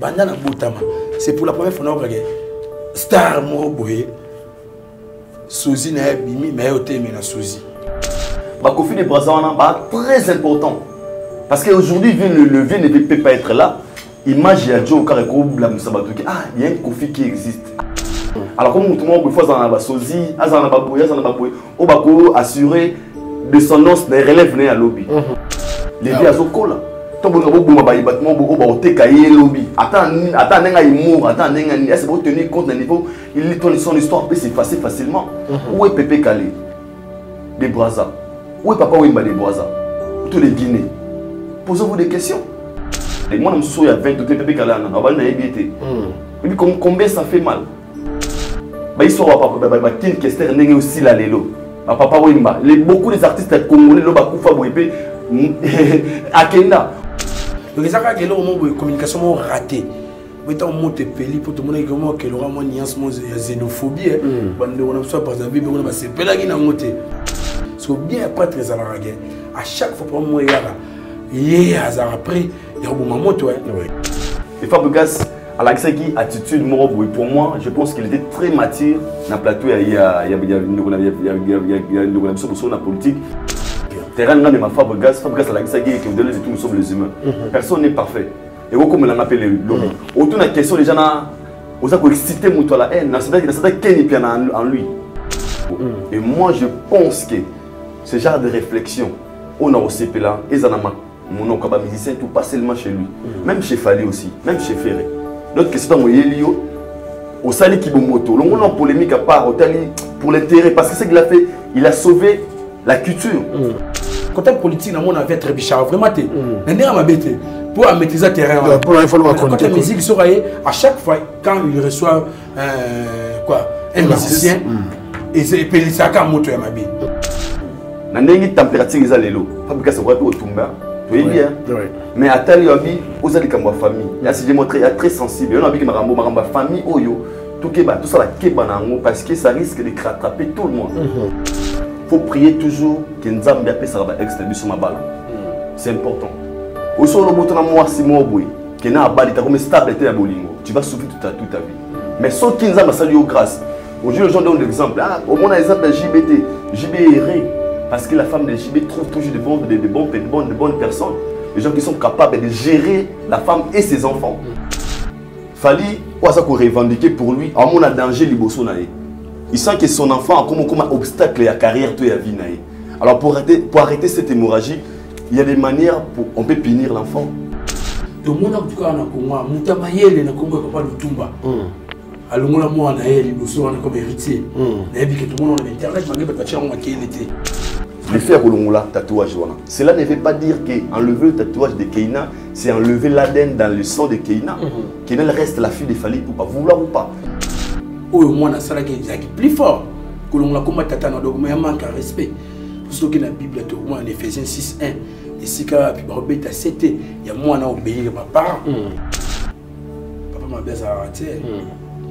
Banda na Boutama. C'est pour la première fois que Star Moroboé, Sozi na Bimi, mais au thème na Sozi. Kofi de Brazzaville très important. Parce qu'aujourd'hui, le vieux ne peut pas être là. Image ya Joe Kareko la Moussabatuki. Ah, il y a un Kofi qui existe. Alors comme tout le monde faut dans la Sozi, azana baboya, on va assurer descendance des relèves à lobby. Les vieux azokola. Tant que vous avez un bâtiment, vous avez un lobby. Attends, est-ce que vous tenez compte d'un niveau, il tourne son histoire, peut s'effacer facilement. Où est Pépé Kalé des Brazza? Où est Papa Wimba des Brazza? Tous les Guinées. Posez-vous des questions. Et moi, je me souviens, il y a 20 Pépé Kalé, on va aller éviter. Et puis, combien ça fait mal? Bah, ils sont Kim Kester, n'est aussi la Lelo. Papa Wimba. Beaucoup des artistes congolais, le Bakoufa Bouépé, à Kenya. Donc, ça a une communication ratée. Mettons un mot de peli pour tout le monde qui aura une nuance de xénophobie. On a soit par exemple, on a c'est pelagi na moté. So bien après très à la guerre. À chaque fois pour moi il y a après il y a un moment toi. Et Fabregas à l'accès attitude Moroboy pour moi, je pense qu'il était très mature dans le plateau il y a une solution la politique. Terrain de ma Fabregas à l'accès qui vous donne tout nous sommes les humains. Personne n'est parfait. Et comme on l'appelle l'homme. Autour de la question, les gens ont excité la haine. C'est en lui. Et moi, je pense que ce genre de réflexion, on a aussi là, et mon oncle musicien, tout pas seulement chez lui. Même chez Fali aussi, même chez Ferré. L'autre question, au Sali Kibomoto, on a une polémique à part pour l'intérêt, parce que ce qu'il a fait, il a sauvé la culture. Quand on politique, on a fait très bichard, vraiment, pour maîtriser le terrain. Pour il faut le quand la musique sera à chaque fois, quand il reçoit un musicien, et c'est ça qui a monté à ma vie. La température est à l'élo. Fabriquer ce roi au Tumba, tu es bien. Mais à tel vie, vous avez comme famille. Là, si j'ai montré, il est très sensible. On a vu que ma famille, tout ça, la kebanango, parce que ça risque de rattraper tout le monde. Il faut prier toujours que nous avons bien fait ça sur ma balle. C'est important. Au sol, le bouton à moi, c'est moi, qui n'a pas de comme stabilité à Bolingo. Tu vas souffrir toute ta vie. Mais sauf qu'ils ont salué grâce. Aujourd'hui, les gens donnent l'exemple. Au moins, l'exemple de JBT. JB est erré. Parce que la femme de JB trouve toujours de bonnes personnes. Les gens qui sont capables de gérer la femme et ses enfants. Fali, quoi ça qu'on revendiquer pour lui, à mon danger, il sent que son enfant a comme un obstacle à la carrière et à la vie. Alors pour arrêter cette hémorragie, il y a des manières pour on peut punir l'enfant. Tout le monde en tout cas na Congo, mutamayele na Congo papa Lutumba. Alongola moi na yeli boso na comme héritier. Na bi que tout le monde en internet malgré pas tirer moi qui était. Le faire Kolongola tatouage voilà. Cela ne veut pas dire que enlever le tatouage de Keina, c'est enlever l'ADN dans le sang de Keina. Keina reste la fille de Fali pour pas vouloir ou pas. Oh moi na sala qui plus fort. Kolongola comme tata na donc mais manque de respect. Parce que la Bible tout moi en Éphésiens 6:1 et si quand puis Robert a 7 il y a moi na obéir papa. Papa m'a baisse à rater.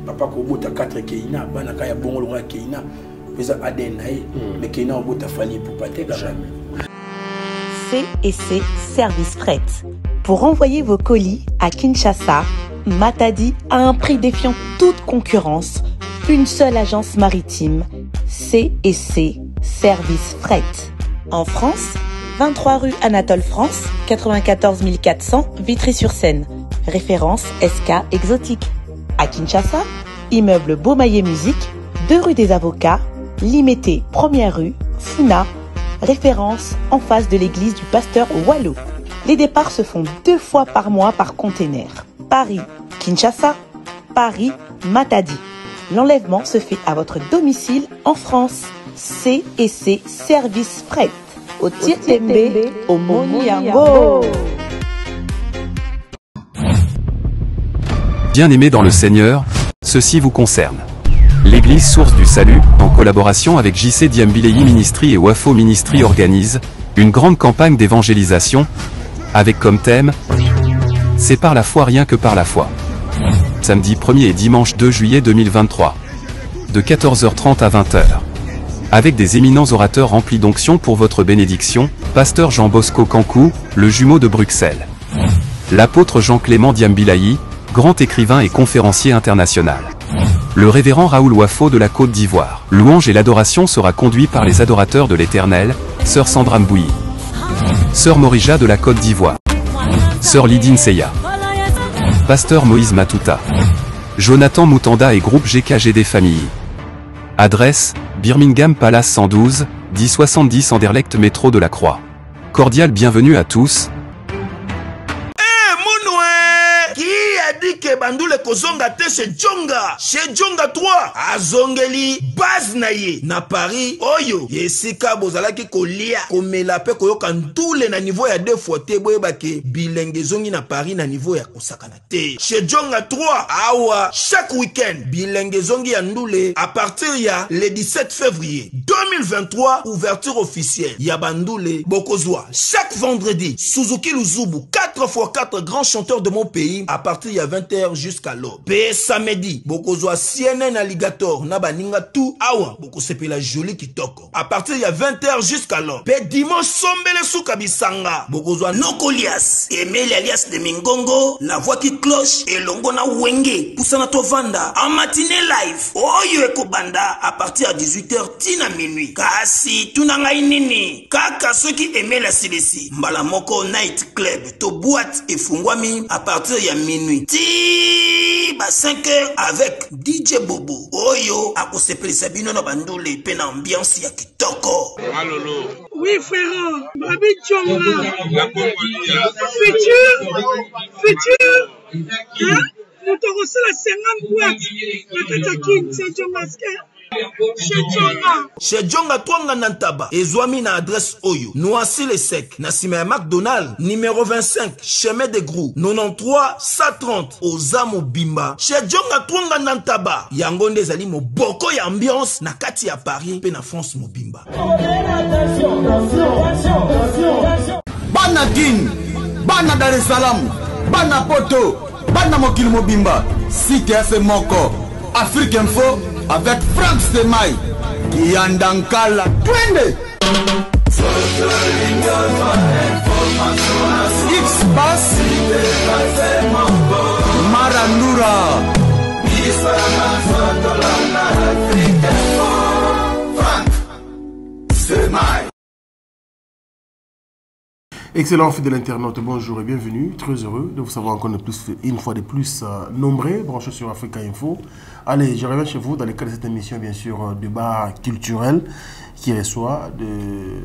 Papa ko bota 4 Keina bana ka ya bongo lo Keina. Mais Keina on bota Fali pour pas te jamais. C&C Service Fret. Pour envoyer vos colis à Kinshasa, Matadi a un prix défiant toute concurrence. Une seule agence maritime, C&C Service Fret. En France, 23 rue Anatole France, 94 400 Vitry-sur-Seine. Référence SK Exotique. À Kinshasa, immeuble Beaumaillé Musique, 2 rue des Avocats, Limité, 1er rue, Funa. Référence en face de l'église du pasteur Wallo. Les départs se font 2 fois par mois par container. Paris, Kinshasa, Paris, Matadi. L'enlèvement se fait à votre domicile en France. C&C Service Fret. Au Tietembe, au Moniango. Bien-aimés dans le Seigneur, ceci vous concerne. L'église Source du Salut, en collaboration avec JC Diambilei Ministry et Wafo Ministry organise une grande campagne d'évangélisation avec comme thème « C'est par la foi rien que par la foi ». Samedi 1er et dimanche 2 juillet 2023. De 14h30 à 20h. Avec des éminents orateurs remplis d'onction pour votre bénédiction, Pasteur Jean Bosco Kankou, le jumeau de Bruxelles. L'apôtre Jean-Clément Diambilei, grand écrivain et conférencier international. Le révérend Raoul Wafo de la Côte d'Ivoire. Louange et l'adoration sera conduit par les adorateurs de l'Éternel, Sœur Sandra Mbouyi, Sœur Morija de la Côte d'Ivoire, Sœur Lydine Seya, Pasteur Moïse Matuta, Jonathan Moutanda et groupe GKGD Famille. Adresse, Birmingham Palace 112, 1070 Anderlecht métro de la Croix. Cordial bienvenue à tous. Que bandule kozonga te chez Djonga 3 azongeli base na ye na Paris oyo yesika bozalaki kolia komela pe koyoka ntule na niveau ya 2 fois te boyeba ke bilenge zongi na Paris na niveau ya kosakana te chez Djonga 3 awa chaque week-end bilenge zongi ya ndule à partir ya le 17 février 2023 ouverture officielle ya bandule bokozwa chaque vendredi Suzuki Luzubu 4x4 grands chanteurs de mon pays à partir ya 20h jusqu'à l'aube. Pe samedi, bokozwa CNN Alligator na baninga tout awa bokosepela joli kitoko. À partir ya 20h jusqu'à l'aube. Pe dimanche sombele suka bisanga bokozwa Nokolias, Emile alias de Mingongo, la voix qui cloche et longo na wenge pusana to vanda en matinée live. Oyo ekobanda à partir à 18h tina minuit. Kasi tunanga inini kaka ceux qui aimaient la CDC. Mbala moko night club to boîte et fungwami à partir ya minuit. Ba 5h avec DJ Bobo Oyo akosepeli sabino na bandule pe na ambiance ya kitoko. Malolo. Oui frère, Babi Djonga. La Congolia. Futur. Hein? Nous te reçons la 50 boîtes. La Katakin, c'est Djonga. Chez Djonga Twanga Nantaba, Ezwami na adresse Oyo, Noisy le Sec, Nassime McDonald, numéro 25, chemin de Grou, 93 130, Ozamo Bimba. Chez Djonga Twanga Nantaba, Yangonde Zali mo boko ya ambiance, na kati ya Paris, pe na France mo Bimba. Bana Guine, Bana Dar es Salaam, Bana Poto, Bana Mokil Mobimba, Cité FC Moko, Afrique Info, avec Frank Stemai, Yandankala, Twende, X-Bass, Marandura, Frank Stemai. Excellent fidèle internaute, bonjour et bienvenue. Très heureux de vous savoir encore une fois de plus nombreux, branchés sur Africa Info. Allez, je reviens chez vous dans le cadre de cette émission, bien sûr, débat culturel qui reçoit des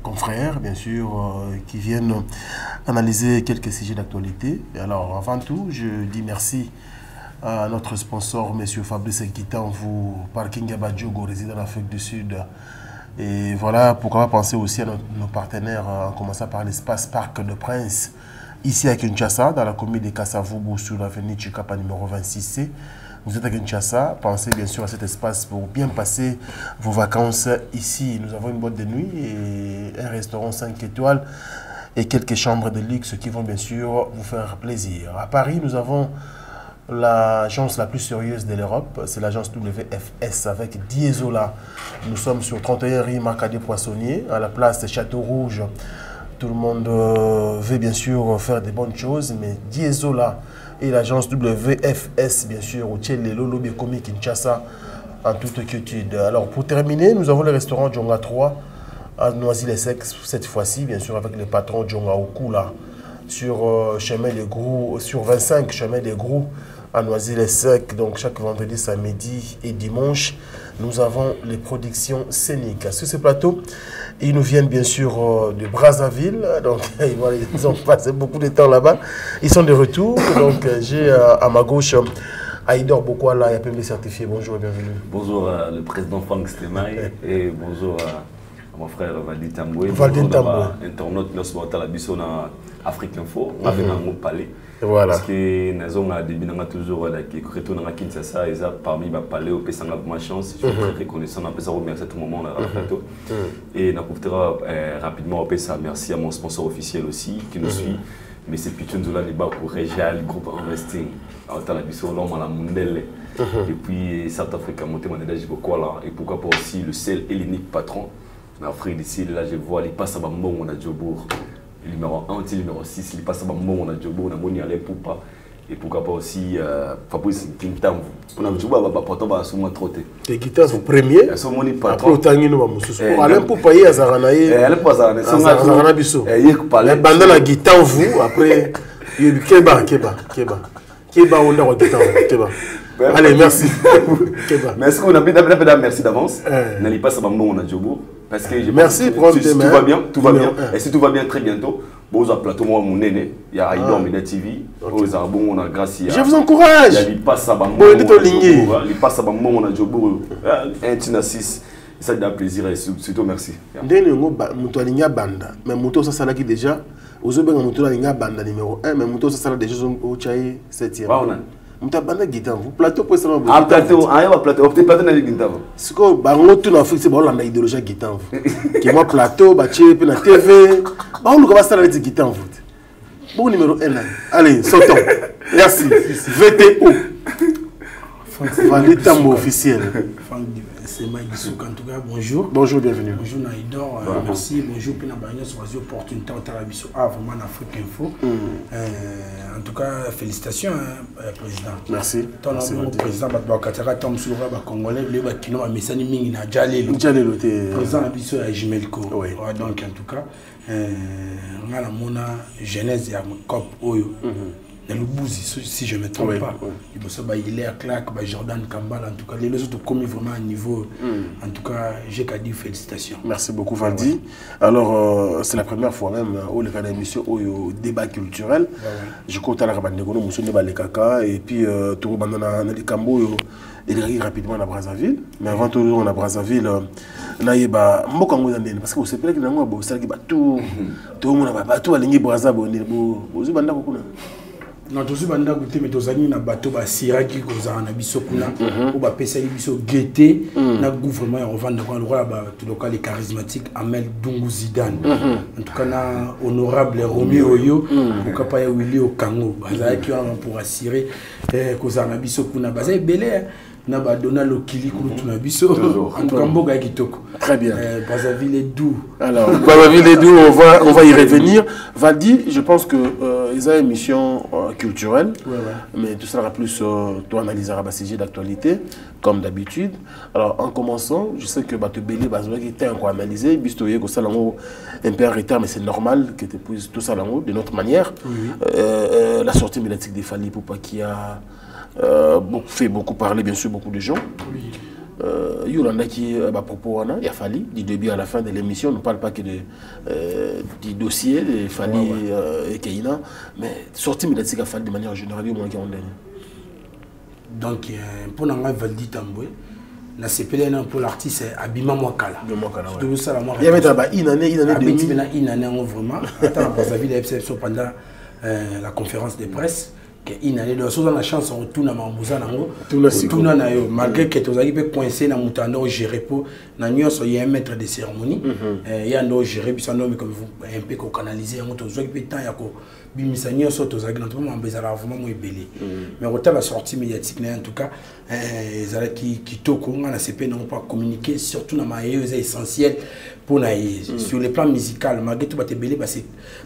confrères, bien sûr, qui viennent analyser quelques sujets d'actualité. Alors, avant tout, je dis merci à notre sponsor, M. Fabrice Nkitan, vous, Parking Abadjogo, résident en Afrique du Sud. Et voilà, pourquoi pas penser aussi à nos partenaires, en commençant par l'espace Parc de Prince, ici à Kinshasa, dans la commune de Kasavubu, sur l'avenue Chikapa numéro 26C. Vous êtes à Kinshasa, pensez bien sûr à cet espace pour bien passer vos vacances ici. Nous avons une boîte de nuit et un restaurant 5 étoiles et quelques chambres de luxe qui vont bien sûr vous faire plaisir. À Paris, nous avons l'agence la plus sérieuse de l'Europe, c'est l'agence WFS avec Diesola. Nous sommes sur 31 rue Marcadé Poissonnier, à la place de Château Rouge. Tout le monde veut bien sûr faire des bonnes choses, mais Diesola et l'agence WFS, bien sûr, au Tchèle, Lolo, Bekomi, Kinshasa, en toute quiétude. Alors pour terminer, nous avons le restaurant Djonga 3 à Noisy-le-Sec, cette fois-ci, bien sûr, avec le patron Djonga Okula, sur chemin des Grous, sur 25 chemin des Grous à Noisy-le-Sec. Donc chaque vendredi, samedi et dimanche, nous avons les productions scéniques. Sur ce plateau, ils nous viennent bien sûr de Brazzaville. Donc ils ont passé beaucoup de temps là-bas. Ils sont de retour. Donc j'ai à ma gauche Aïdor Bokwala, il a pu me certifier. Bonjour et bienvenue. Bonjour à le président Frank Stemai et bonjour à mon frère Valdi Tamboué. Valdi Tamboué. Internaute, nous sommes à la Bisson à Afrique Info. On a fait un mot palais. Voilà. Parce que nous avons des binanga toujours qui retournent à Kinshasa et ça parmi les palais au pays ma chance. Je suis très reconnaissant. On a pu remercier à tout moment dans le plateau. Et on a pu rapidement au pays merci à mon sponsor officiel aussi qui nous suit. Mais c'est Pichon Zola Liba pour Régial, groupe Investing. À la Bisson, l'homme à la Mundelle. Et puis South Africa, monté mon étage beaucoup là. Et pourquoi pas aussi le seul et l'unique patron. En Afrique d'ici, là je vois, il passe à Bambo, on a Djobour. Numéro 1, numéro 6, il passe à Bambo, on a Djobour, on a Moni Alé Poupa. et pourquoi pas aussi Fabrice Kintamvu. On a vu pourtant bah sous moi trotté. Les guitares sont premiers. Elles sont moni pas. Après autant nous va mususu. Alain pour payer Azaranaye. Elle pas ça. Azarana biso. Les banda la guitare vous après Keba on a la guitare Keba. Allez, merci. Mais est-ce qu'on a merci d'avance? N'allez pas ça va on a Djobo parce que merci pour tout va bien. Et si tout va bien très bientôt. Bon, plateau moi mon aîné, il y a Aïdor Media TV, aux arbons on a grâce à. Je vous encourage. Il y a les passes à Bambo. Les passes à Bambo on a Djobo. Un tina 6. Ça donne plaisir et surtout merci. Ndene ngo muto alinga banda, mais muto ça sala qui déjà aux autres muto alinga banda numéro 1 mais muto ça sala déjà au chai 7e. Muta banda guitare vous plateau pour ça. Ah plateau, ah va plateau, peut-être plateau na guitare. Ce que bango tout en Afrique c'est bon la idéologie guitare vous. Qui moi plateau ba chep na TV. Ba on va sala avec guitare vous. Bon numéro 1. Allez, sortons. Merci. VTO. Vandy Tambo officiel. C'est Mike Souk, en tout cas, bonjour. Bonjour, bienvenue. Bonjour Naïdor, merci. Bonjour, Pina Bagnos, sur l'opportunité de Tarabiso. Ah, vraiment, Afrique Info. En tout cas, félicitations, Président. Merci. Ton nom, Président, Bakatara, Tom Soura, Congolais, le Bakino, a Messani Mingi, Nadjale, Président Abisso, à Jimelko. Donc, en tout cas, on a la mona jeunesse et à COP Oyo. Dans le Bouzi, si je ne me trompe pas, il est à Clark, Jordan Kambal, en tout cas, les autres ont commis vraiment un niveau. En tout cas, j'ai qu'à dire félicitations. Merci beaucoup, Vandy. Alors, c'est la première fois même où le canal émission au débat culturel. Je compte à la Rabanegono, M. Nebalekaka, et puis tout le monde a les Cambo, il arrive rapidement à Brazzaville. Mais avant tout, on a Brazzaville. Naïba, parce que vous savez que nous tout le monde a tout à l'ingé Brazzaville. Vous avez non, tout ce banda goûté mais tous amis na bateau ba siraki kozana na biso kuna ou ba pesa biso guetter na gouvernement on vend dans le roi ba tout local les charismatiques Amel Dungu Zidane en tout cas na honorable Romi Oyo pourquoi pas Willy Okango bazaki qui pour assurer kozana biso kuna bazay belé na ba Donald Okili kutu na biso en tout cas mboga kitoko. Très bien. Brazzaville est doux. Alors Brazzaville est doux, on va y revenir. Vandy, je pense que ils ont une mission culturelle, mais tout ça sera plus toi analyser un sujet d'actualité comme d'habitude. Alors en commençant, je sais que Bato Belé Bazouaki était encore analysé, bistoye que ça lango un peu en retard, mais c'est normal que tu puisses tout ça lango de notre manière. La sortie médiatique des Fally Ipupa qui a fait beaucoup parler, bien sûr, beaucoup de gens. Yolanda qui à propos il y a Fally du début à la fin de l'émission, on ne parle pas que du dossier de Fally et Keïna, mais sortie médiatique à Fally de manière générale au moins qui ont donné. Donc pour nous Vandy Tamboué, la CPLN pour l'artiste Abima Mwakala. Tout ça il y avait une année vraiment. Attends, Brazzaville a pendant la conférence de presse. Il a la chance on tourne à Mamouza malgré que tu as coincé dans mon géré pour il y a un maître de cérémonie il y a un géré puis ça nomme comme vous un peu canaliser un autre peu temps il y a bimisani so to zaki vraiment bezala vraiment moi belé mais au la sortie médiatique en tout cas ezala qui toko on a CP non pas communiquer surtout dans ma essentiel pour na sur le plan musical malgré tout baté belé parce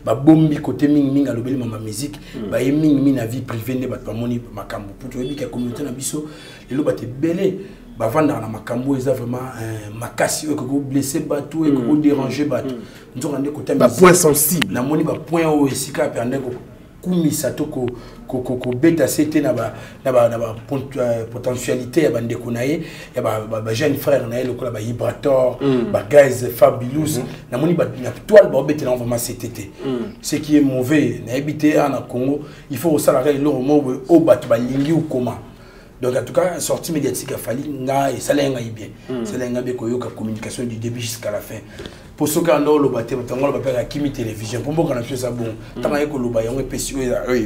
ba bombi côté ming à l'obéli ma musique ba ming na vie privée ne ba moni makambo pour tu que communauté na biso les lo baté belé ba vendre na makambo eza vraiment makasi que vous blesser bateau et que vous déranger bateau nous on rendre côté point sensible na moni ba point au esika perdre ko kumisa to ko beta c'était na ba potentialité ya bande konaye ya ba jeune frère na le ko ba vibrator ba gaz fabulous na moni ba na toile ba beta na vraiment c'était ce qui est mauvais na habité en Congo il faut au salarié le moment au bat ba lingi ou comment. Donc en tout cas sortie médiatique a fallu nga et ça l'a bien ça l'a bien koyoka communication du début jusqu'à la fin pour ceux qui ont le bateau tango ba pela Kimi télévision pour moi on a ça bon tant que le ba yango pesi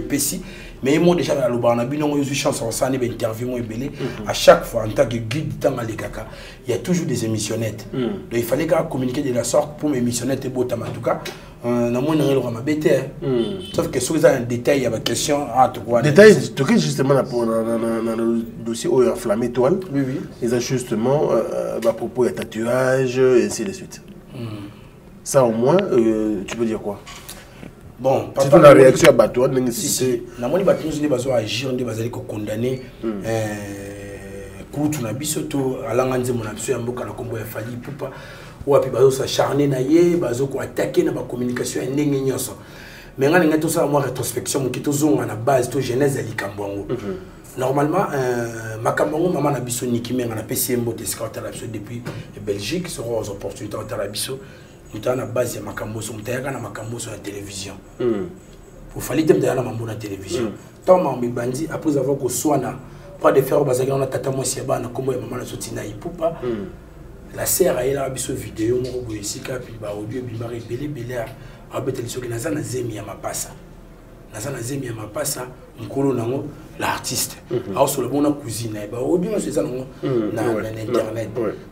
pesi mais moi déjà la loba na bino yo chance ça ne interview moi belé à chaque fois en tant que guide dans les kaka il y a toujours des émissionnettes donc il fallait qu'on communiquer de la sorte pour mes émissionnettes et beau en tout cas na moi na le bête sauf que sur un détail il y a une question détail tout que justement pour dans le dossier où enflammé toile ils ont justement à propos de tatouage et ainsi de suite. Ça au moins tu peux dire quoi? bon papa la réaction à bateau n'est cité na moni bato nous bazo agir ndé bazali ko condamner kutu na biso to alanga nzemo na biso ya mboka na kombo ya Fally Ipupa wapi bazo s'acharner na ye bazo ko attaquer na ba communication ya ndenge nyonso mais ngana ngato sa moi rétrospection mokito zonga na base to genèse ya likambo ngo normalement makambo ngo mama na biso nikimenga na PCMbo te ska la biso depuis Belgique sur aux opportunités à la biso nous na base ya makambo so mutayaka na makambo so ya télévision pour Fally te mutayaka na mambo na télévision tant mambi bandi après avoir ko soana pas de faire bazaka na tata mo siaba na kombo ya mama na sotina Ipupa la sœur a la biso vidéo mo ko esika puis ba audio bimari belé abetel soki nazana zemi ya mapasa nazana zemi ya mapasa mkolo nango l'artiste alors sur le bon cuisine ba audio c'est ça nango na internet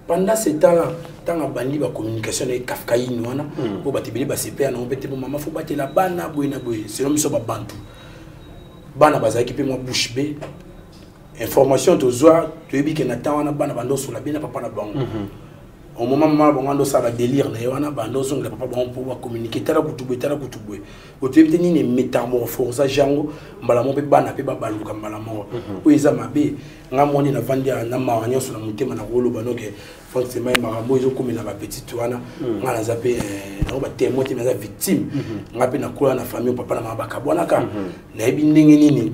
pendant ce temps là tant bandi ba communication na kafkaïne wana po batibeli ba CPA na obete po mama fo batela bana boyena boye c'est l'homme so ba bantu bana bazaki pe mo bouche be information to zoa to yebi ke na tawana bana bando sur la bina papa na bango au moment où on a ça va délire on a bando son papa bon pour communiquer tala kutubwe o tu ebite ni métamorphose jango mbala mo pe bana pe babaluka mbala mo o eza mabe ngamoni na vandi na mawanyo sur la mutema na rolo banoke forcément marambo ezo komela ba petite wana ngana zape na ba témoin te na victime ngape na kula na famille papa na mabaka bonaka na ebi ndenge nini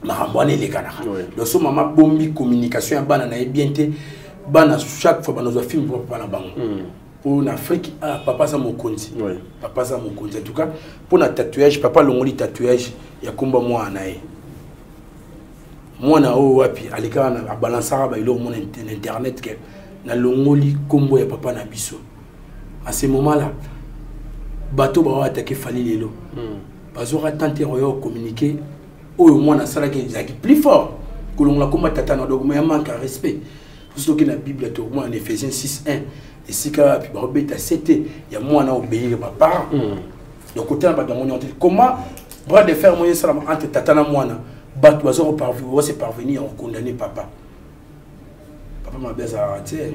marambo ane lekana le so mama bombi communication ya bana na ebiente bana chaque fois bana zo film pour papa na bango pour en Afrique papa ça mon konti papa ça mon konti en tout cas pour na tatouage papa longoli tatouage ya komba moi nae moi na o wapi alika na balansara ba ilo mon internet ke na longoli kombo ya papa na biso à ce moment là bateau ba attaquer Fally lelo bazo tenter yo communiquer o moi na sala ki plus fort que l'on la combat tata na dogma ya manque à respect. Tout ce qui est dans la Bible, en Ephésiens 6:1, et si tu as il y a moi à obéir à papa. Donc, comment bras de fer moyen entre Tatana et moi, c'est parvenir à condamner papa. Papa m'a baisé à rater.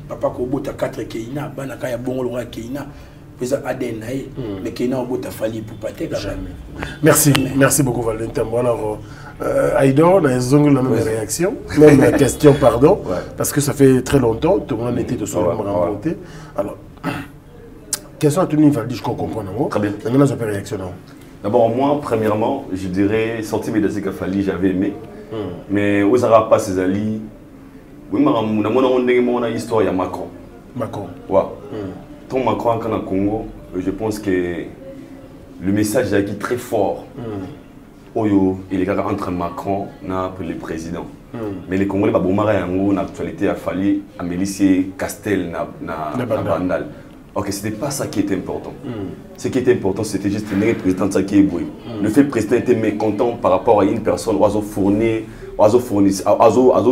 Papa Kobo ta 4 Keina, Banaka ya Bongo Lora Keina. Mais Keina Obo ta Fally Ipupa jamais. Merci beaucoup Valentin. Alors, Aïdor, on a une même réaction, même la question, pardon, parce que ça fait très longtemps, tout le monde était de son remonté. Alors, quelles sont les Valdi, je comprends. Très bien. Maintenant, j'ai fait réaction. D'abord, moi, premièrement, je dirais, sortir mes dossiers Fally, j'avais aimé. Mais où ça va pas ces alliés? Oui, on a une histoire, il y a Macron. Macron. Ouais. Ton Macron, quand on Congo, je pense que le message est très fort. Oyo, il est entre Macron et le président. Mais les Congolais, l'actualité a fallu à Mélissier, Castel, na Bandal. Ok, c'était pas ça qui était important. Ce qui était important, c'était juste le président qui est boué. Le fait que le président était mécontent par rapport à une personne, oiseau fourni,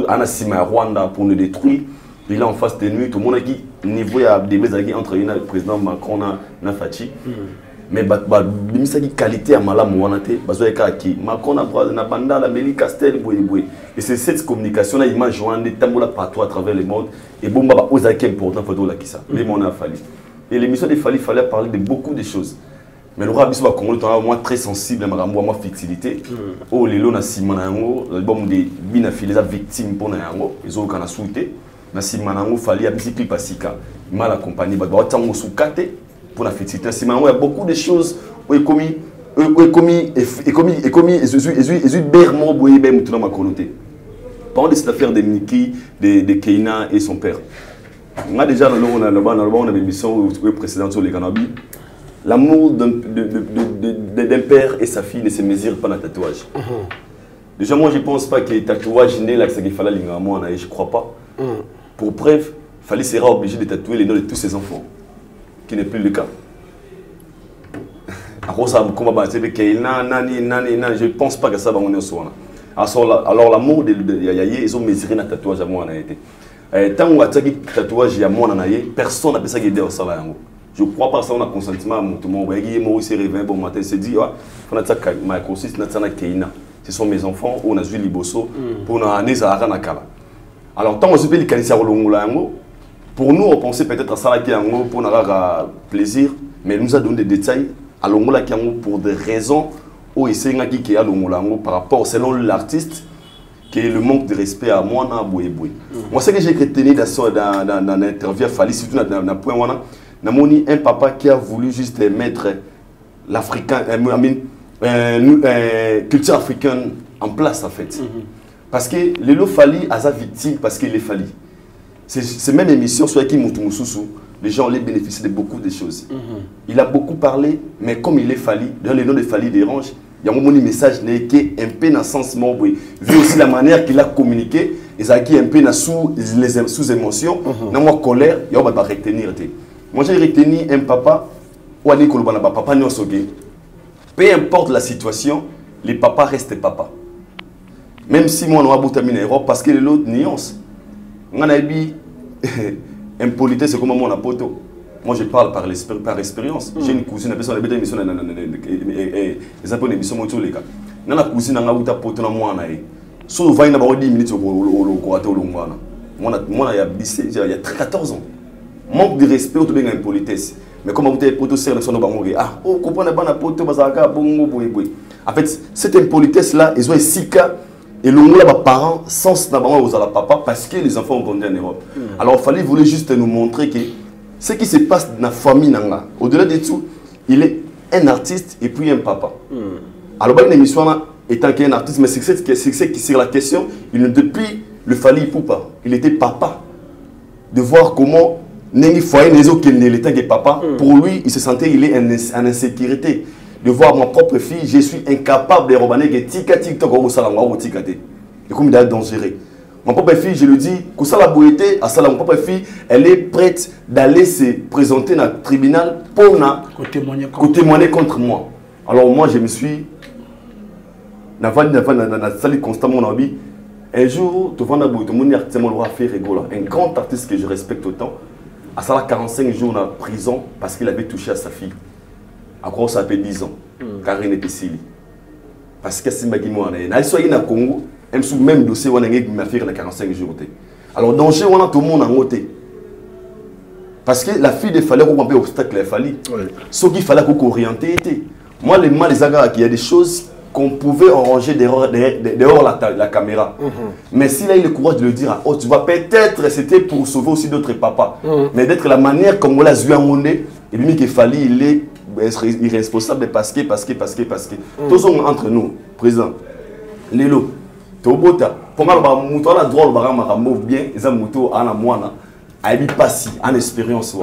Anasima Rwanda pour nous détruire. Il est en face de nuit, tout le monde a dit niveau de entre le président Macron et Fachi. Mais il y a une qualité à Malam Wanate, Macron a Banda, la Mélie Castel, et c'est cette communication là, il m'a joint des tambours partout à travers le monde. Et bon, bah, aux acquis important, photo là qui ça. Les mon a fallu. Et l'émission de Fally, il fallait parler de beaucoup de choses. Mais le roi Bissou a Congo, moi très sensible à ma fixité. Oh, les lots na Simanango, l'album de Bina Filesa victime pour Nango, ils ont qu'à souhaiter. Na Simanango, Fally a musique pasika, mal accompagné, bah, tango sous kate. Pour la félicité, il y a beaucoup de choses où il commis bermo boye même tout dans ma communauté. Parlons de cette affaire de Niki, de Keina et son père. On a déjà on a une émission précédente sur les cannabis. L'amour d'un père et sa fille ne se mesure pas dans le tatouage. Déjà moi je pense pas que le tatouage né là que qu'il fallait l'ingamon, je crois pas. Pour preuve, Fally sera obligé de tatouer les noms de tous ses enfants. Qui n'est plus le cas. Je ne pense pas que ça va en soit. Alors l'amour de Yayaye, ils ont mesuré un tatouage à moi. Tant qu'on a un tatouage à moi, personne n'a pensé qu'il y a ça. Je ne crois pas que ça on a consentement à mon tout le monde. Il s'est réveillé bon matin, il s'est dit, ce sont mes enfants, on a joué Liboso pour nous amener à Aranakala. Alors tant qu'on se fait les qualités à Rolongo, pour nous, on pensait peut-être à ça pour avoir plaisir, mais il nous a donné des détails à l'ongola kiango pour des raisons où il s'est qui a l'ongola par rapport selon l'artiste qui est le manque de respect à moi na boye. Moi ce que j'ai retenu dans l'interview Fally surtout dans point wana na moni un papa qui a voulu juste mettre l'africain culture africaine en place en fait. Parce que Lelo Fally a sa victime parce qu'il est Fally. C'est même émission sur qui Moutoumoussousou, les gens les bénéficient de beaucoup de choses. Il a beaucoup parlé, mais comme il est Fally, dans le nom de Fally dérange, il y a un message qui est un peu dans le sens mort. Vu aussi la manière qu'il a communiqué, il a un peu sous émotion, dans la colère, il y a un retenir. Moi j'ai retenu un papa, ou un papa peu importe la situation, les papas restent papas. Même si moi, on a beau en Europe, parce que l'autre nuance. On a dit, impolitesse, c'est comme mon apoto. Moi, je parle par expérience. J'ai une cousine, la personne a une émission, les appels d'émission, moi, tous les cas. Dans la cousine, on a eu un poteau dans moi. Souvent, il y a 10 minutes au Moi, il y a 14 ans. Manque de respect, ou bien impolitesse. Mais comme vous avez poteau, c'est le ah, oh, comprenez pas, poteau, en fait, cette impolitesse-là, ils ont 6 cas. Et l'on a parents sans d'abord aux papa parce que les enfants ont grandi en Europe. Alors il voulait juste nous montrer que ce qui se passe dans la famille, au-delà de tout, il est un artiste et puis un papa. Alors une émission étant qu'un artiste, mais c'est la question, depuis le Fally Poupa, il était papa. De voir comment Nengi Foye Nezo Kende, tant que papa, pour lui, il se sentait il est en insécurité. De voir ma propre fille, je suis incapable de rebaner que TikTok au Salam Tikate. Et comme il est dangereux. Ma propre fille, je lui dis, que ça la beauté, à ça ma propre fille, elle est prête d'aller se présenter dans le tribunal pour témoigner contre moi. Alors moi, je me suis, dans la salle constamment dans la vie, un jour, tu vois, un grand artiste que je respecte autant, à ça 45 jours en prison parce qu'il avait touché à sa fille. À quoi ça fait 10 ans, Karine était Sili. Parce que c'est Magui Moana. Au Congo, même dossier, on a fait 45 jours. Alors, danger, on a tout le monde en côté. Parce que la fille, il fallait qu'on ait un obstacle, il fallait. Ce qu'il fallait qu'on orienter. Moi, les mal, les agarres, il y a des choses qu'on pouvait arranger dehors la caméra. Mais s'il a eu le courage de le dire, oh, tu vas peut-être, c'était pour sauver aussi d'autres papas. Mais d'être la manière comme on l'a vu à Monde, et lui, qu'il fallait, il est irresponsable parce que. Tous entre nous, président, Lelo, Tobota, pour moi, le droit de bien, les amoutons à la moine, à passi, en expérience.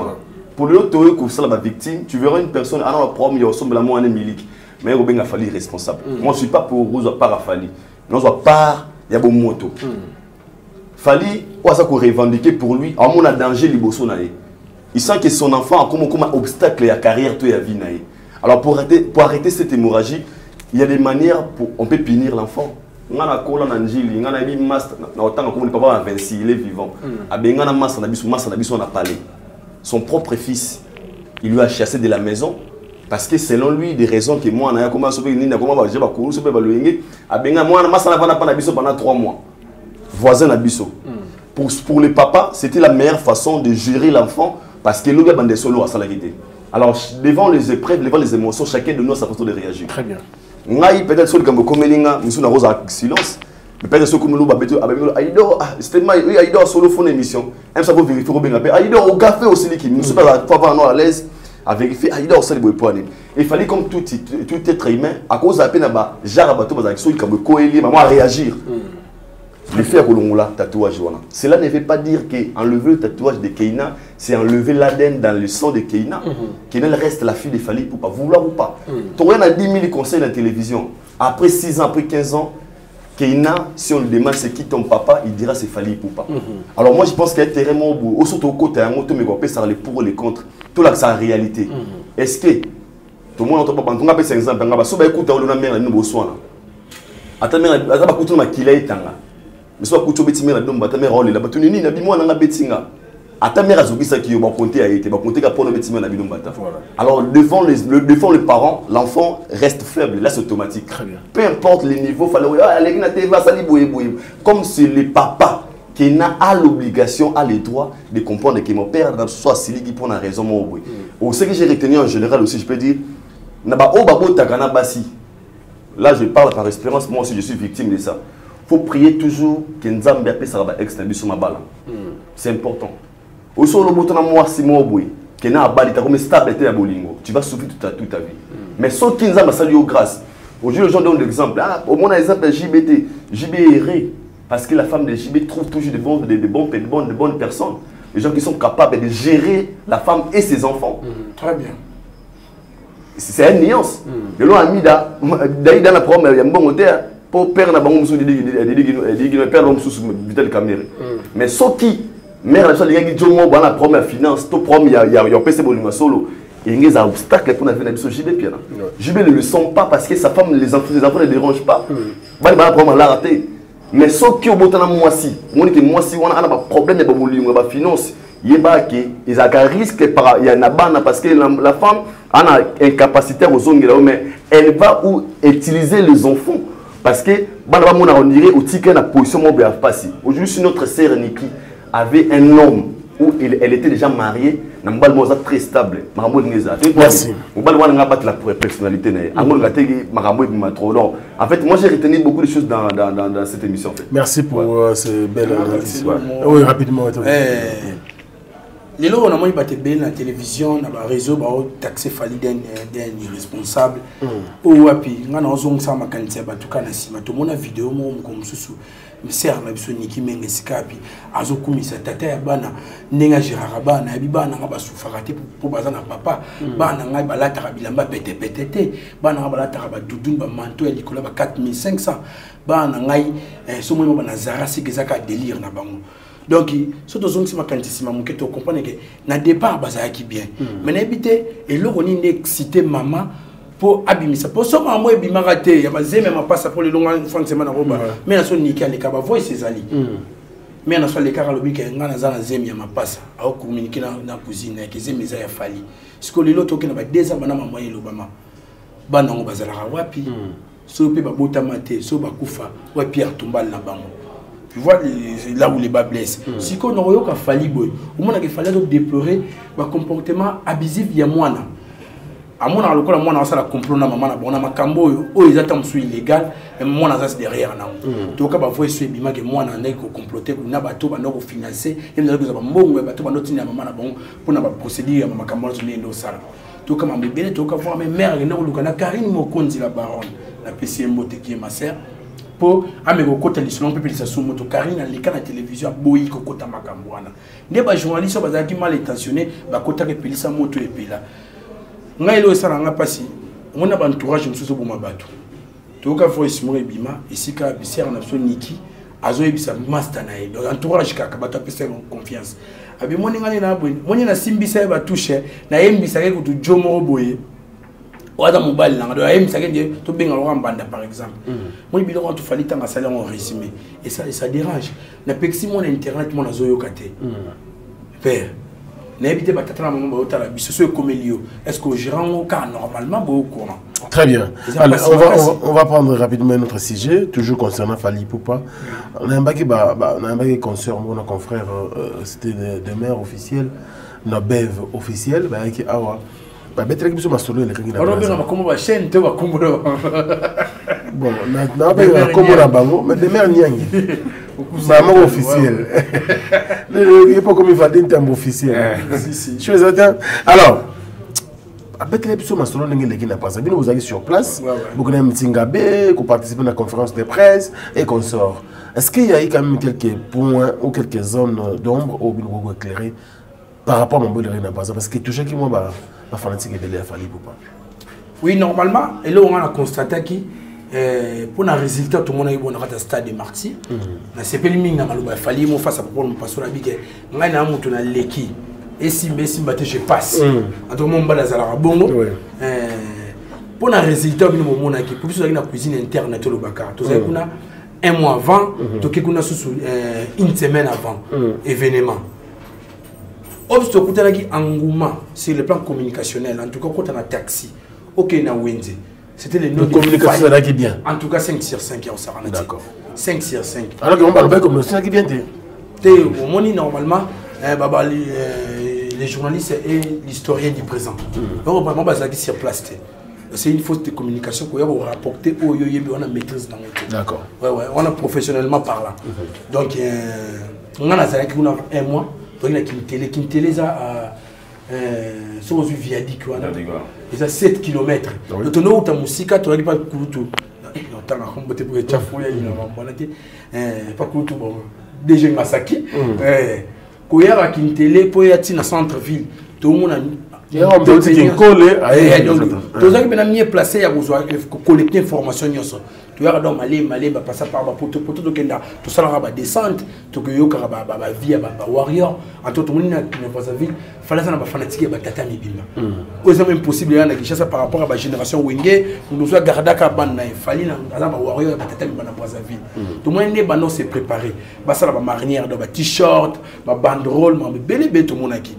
Pour le autre, que ça la victime, tu verras une personne, à la première, il ressemble à moi, un milique. Mais il y a fallu responsable. Moi, je ne suis pas pour vous, part à Fally. Non, je part, il y a bon moto. Fally, on ça qu'on revendiquer pour lui, à mon danger, il sent que son enfant a comme un obstacle à la carrière, à la vie. Alors, pour arrêter cette hémorragie, il y a des manières pour on peut punir l'enfant. On a cola n'angili, on a mis master, on a comme le papa a 26, il est vivant. On a master, on a parlé. Son propre fils, il lui a chassé de la maison. Parce que selon lui, des raisons que moi, on a commencé à faire, pendant 3 mois. Voisin à Bisso. Pour les papas, c'était la meilleure façon de gérer l'enfant parce que l'on a bandé solo à salarié. Alors, devant les épreuves, devant les émotions, chacun de nous a sa façon de réagir. Très bien. Peut-être que comme Komelinga, nous sommes en silence. Mais peut-être que nous sommes Aïdor solo font émission. Même ça, vous vérifiez bien. Aïdor au café aussi, nous sommes à l'aise. À vérifier, il fallait comme tout être humain, à cause de la peine, à réagir. Le fait que tatouage, cela ne veut pas dire qu'enlever le tatouage de Keïna, c'est enlever l'ADN dans le sang de Keïna. Keïna reste la fille de Fally pour pas vouloir ou pas. Tu aurais 10 000 conseils dans la télévision. Après 6 ans, après 15 ans, Keïna, si on lui demande c'est qui ton papa, il dira c'est Fally Poupa. Alors moi je pense qu'il y a intérêt au bout. Surtout au côté, ça les pour les contre. Tout là que c'est en réalité. Est-ce que tout le monde entend pas? On a fait un exemple. On a fait écoute à l'on a mis un nouveau soin. Attends, mais on a écouté ma kila etanga. Mais soit écoute au bêtiment la domba, ta mère là, tu n'es ni moi on a betinga. Attends, mais razogi ça qui va compter à été, va compter qu'à pour le bêtiment la domba. Alors devant les parents, l'enfant reste faible. Là c'est automatique. Peu importe les niveaux, fallait aller na TV ça li boye. Comme c'est les papas qui a l'obligation, a le droit de comprendre que mon père soit celui qui prend la raison. Ce que j'ai retenu en général aussi, je peux dire, Là, je parle par expérience, moi aussi je suis victime de ça. Il faut prier toujours que Nzambe appelle ça extra sur ma balle. C'est important. Aussi, le bouton à moi, si moi, que na bali, tu as comme stabilité à Bolingo. Tu vas souffrir toute ta vie. Mais sauf qu'il Nzambe salue aux grâces. Aujourd'hui, les gens donnent l'exemple. Ah, au moins, l'exemple de JBT. JB est erré. Parce que la femme de JB trouve toujours de bonnes personnes. Les gens qui sont capables de gérer la femme et ses enfants. Très bien. C'est une nuance. Le long ami dans la première, il y a un bon côté pour perdre la banque sous les perdre sous vital caméra. Mais ce qui mère la chose les gars qui ont la première finance, tout premier il y a PC volume solo. Il y a des obstacles pour la vie de JB Pierre. JB ne le sent pas parce que sa femme les enfants ne dérangent pas. Bah la première la raté. Mais ce qui au bout de moi si, on dit que moi si on a un problème de volume de finance. Il y a un risque parce que la femme a une incapacité aux zones, mais elle va utiliser les enfants. Parce que on dirait que la position passée. Aujourd'hui, notre sœur Niki avait un homme où elle était déjà mariée, très stable. Merci. La personnalité. En fait, moi j'ai retenu beaucoup de choses dans cette émission. En fait. Merci pour ces belles analyses. Oui, rapidement. Les gens qui ont été la télévision, dans le réseau, ils ont taxé d'un irresponsable. Ou puis, ils ont fait ça, tout le monde a vidéo, comme ça. Sert na biso Niki Mengesika puis azokumisa tata ya bana nenga girara bana bana nga basufakate pour bazana papa bana nga balata bilamba pete bana nga balata ba dudun ba manteau ya likola ba 4500 bana ngai somo mo bana zara sikizaka délire na bango. Donc surtout zongi ma kantissima mon que tu comprends que na départ bazaki bien mais n'habité et loko ni excité maman pour abimisa pour ça maman et bimaraté ya bazeme ma passe pour les longs enfants semaine roba mais na so Niki aleka ba voix ses ali mais na so les car lobi que ngana za na zeme ya ma passe a communiquer na cousine que zeme za ya fali siko lelo toke na ba 2 ans bana maman et lobama bana ngo bazala wapi so pe ba botama te so ba kufa wa Pierre Tombal na bango. Tu vois là où les bas blessent. Si on a fallu, au moins il fallait déplorer le comportement abusif il y a moins. À mon avis, le moins ça la complot na maman na bon na makambo oh ils attendent sous illégal et moi na ça derrière na. Donc quand ba voix sur bima que moi na ndeko comploter na bato ba ndoko financer et na ko mbongo bato ba ndoti na maman na bon pour na ba procédure na makambo sur les ndo sala. Donc comme bébé donc voir mes mères na ko lukana Karine Mokonzi la baronne la PCM Bote qui est ma sœur. Pour amego kota lisolo mpe pelisa somoto Karine aleka na télévision boyi ko kota makambwana nde ba journaliste bazaki mal intentionné ba kota ke pelisa moto epela ngai lo sala nga pasi mona ba entourage msusu bo mabato to ka voice mo ebima isika biser na so Niki azo ebisa master na donc entourage kaka bato apesa confiance abi moni ngani na boni moni na simbisa ba touche na yembisa ke kutu jomo boye Oada mobile là, on a même ça que tout bien en bande par exemple. Moi il bilan tout fallait tant à salaire en résumé et ça dérange. Na pexi mon internet mon azoyo kate. Père. N'habitez pas tata maman ba otala biso so comme Elio. Est-ce que gérant au cas normalement au courant. Très bien. Alors, on va prendre rapidement notre sujet toujours concernant Fally Ipupa. On a un baguette concert mon confrère c'était des maires officiels, na bev officiel ba qui awa. Bah peut-être que ma solo le kangi na. On va comment va chaîne te va kumbura. Bon, na ba kumbura bango, mais de mer nyangi. Maman officiel. Il faut comme il va dire terme officiel. Si. Chose attends. Alors, peut-être que ma solo le kangi na passe. Bien vous allez sur place, vous connaissez Mtingabe, vous participez à la conférence de presse et qu'on sort. Est-ce qu'il y a quand même quelques points ou quelques zones d'ombre au bureau éclairé par rapport à mon boulot de parce que tout ce qui moi la fanatique de la Fally Ipupa. Oui, normalement, et là on a constaté que pour un résultat tout le monde a eu un stade de martyr. C'est pas le ming na maluba Fally mo face à pour me passer la bigue. Ngai na mutu na leki. Et si je passe. En tout monde bala zala bongo. Pour un résultat bino mo mona ki pour ça na cuisine interne to le bakar. To kuna un mois avant, to ke kuna sous une semaine avant événement. Obstacle engouement sur le plan communicationnel, en tout cas quand on a taxi, ok na Wendy. C'était les notes de communication qui bien. En tout cas 5 sur 5 au Sarana. D'accord. 5 sur 5. Alors qu'on parle pas comme ça qui bien au moni normalement les journalistes et l'historien du présent. Donc vraiment basé sur place. c'est une fausse de communication qu'on a rapporté au yoyebi on a maîtrise dans notre. D'accord. Ouais, on a professionnellement parlant. Donc on a un mois, donc il y a une télé ça sur le viaduc et ça 7 km. Donc on a ta musique, tu as pas couteau. On a un peu de chafouille, pas couteau bon. Déjà Masaki. Quand il y a une télé pour y aller dans centre ville, tout le monde a tout ça qui est placé à collecter information. Tu as donc aller passer par tout ça la descente, tout que yo karaba vie à warrior, en tout le monde dans sa ville, fallait ça na fanatique ba tata mibimba. C'est même possible là qui ça par rapport à la génération Wenge, nous soit garda ka ban na fallait na ba warrior ba tata mibimba dans sa ville. Tout le monde ne s'est préparé, ba ça la marinière dans ba t-shirt, ba banderole, mais bel tout le monde qui.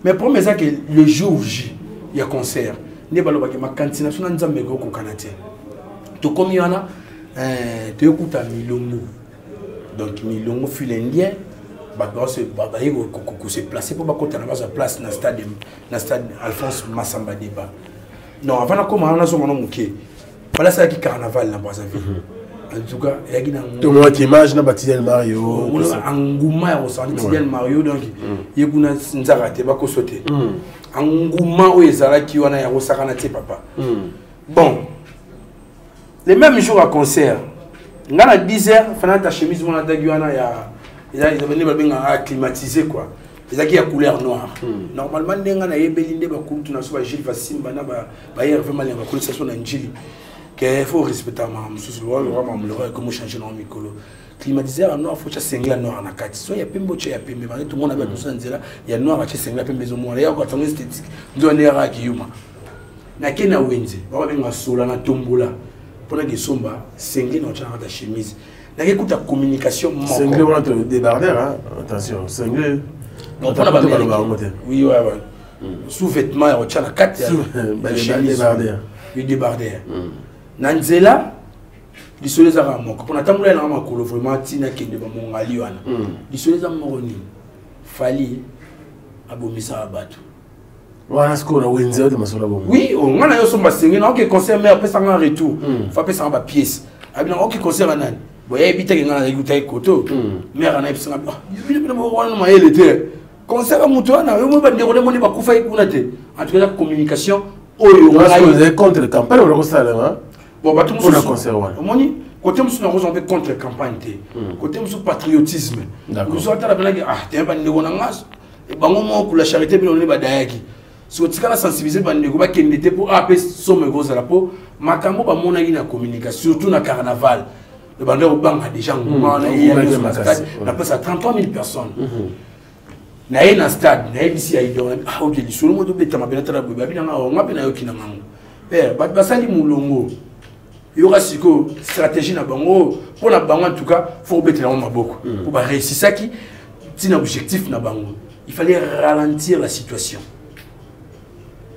Mais pour moi, que le jour où il y a un concert, il y a ma cantine, il y a un Canadien. Tout comme il y en a, tu écoutes à Milongo. Donc Milongo fut l'Indien, il s'est placé pour qu'on ait sa place dans le stade Alphonse Massamba Débat. Non, avant de commencer, on a dit voilà ça qui est carnaval dans Brazzaville. En tout cas, il y a une image dans Baptiste Mario. Angouma au Baptiste Mario donc il y a une nzarate ba ko sauter. Angouma o ezala ki wana ya osakana te papa. Bon. Les mêmes jours à concert. Ngana 10h, fana ta chemise mona dagi wana ya ils venaient ba climatiser quoi. C'est qui a couleur noire. Normalement ndenga na yebelinde ba kutu na so ba Gilles Vassimba na ba Hervé Malien ba colisation na Njili. Il faut respecter ma loi, comment changer dans le micro. Climatiseur noir, il faut changer noir en akati. Soit il y a pembo, il y a pembo. Tout le monde a besoin de ça. Il y a noir à changer la pembo. Il y a quoi ton esthétique. Nous on est à Kiyuma. Na kena wenze. On va bien sola na tombola. Pendant que somba, singler notre genre de chemise. Na écoute ta communication. Singler on a débardeur hein. Attention, singler. On prend la balle. Oui ouais. Sous-vêtements on tient la 4 débardeur. Oui débardeur. Nanzela lisoleza ramoko pona tamula na makolo vraiment tina kende ba mongali wana lisoleza moroni fali abomisa abatu wana skora wenze de masola bongo oui on ngana yo somba singi na OK concert mais après ça en retour fa pesa ba pièce abina OK concert anani boya ebita ke ngana ikuta ikoto mais ana episa ba bina mo wana ma ele te concert mutu wana yo mo ba ndeko le moni ba kufa ikuna te en tout cas la communication oyo ngana contre campagne on le sale hein. Bon, bah, tout le monde côté monsieur nous avons contre campagne côté monsieur patriotisme nous sommes à la t'es un bandit on engas et bah moment pour la charité bien on est badayaki si tu as sensibiliser bandit ko ba kendete pour appeler somme gros à la peau makambo ba mona na communication surtout na carnaval le bandit au banc a déjà on a pas ça 33 000 personnes na ina stade na ici à idon ah ok sur le monde beta mabena tala boba bina on a pena yo kina mango père ba basali mulongo il y aura une stratégie na bango pour la bango en tout cas faut mettre la maboko pour réussir ça qui c'est un objectif na bango il fallait ralentir la situation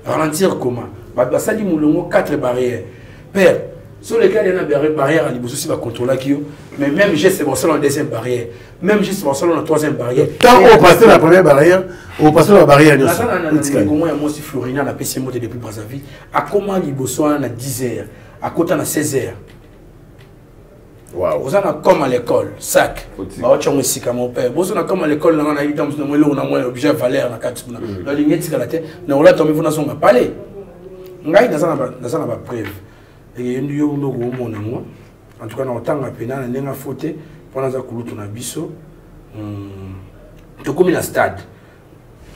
ralentir comment ba sali mulongo 4 barrières père sur lesquelles il y a une barrière à liboso si va contrôler qui mais même geste c'est bon sur la deuxième barrière même geste c'est bon sur la troisième barrière tant on passe la première barrière on passe la barrière comment il y a moi aussi Florina na PC monté depuis Brazzaville à comment liboso na 10h à côté à 16h. Wow. Vous avez comme à l'école, sac. Vous avez aussi mon père. Vous avez comme à l'école, on a eu un objet valeur dans 4 mois. La ligne de la tête, on a tombé dans son palais. On a eu dans la preuve. Et il y a eu un monde. En tout cas, on a tant à peine, on a fauté. Pendant que on a biso. Tout comme il a stade.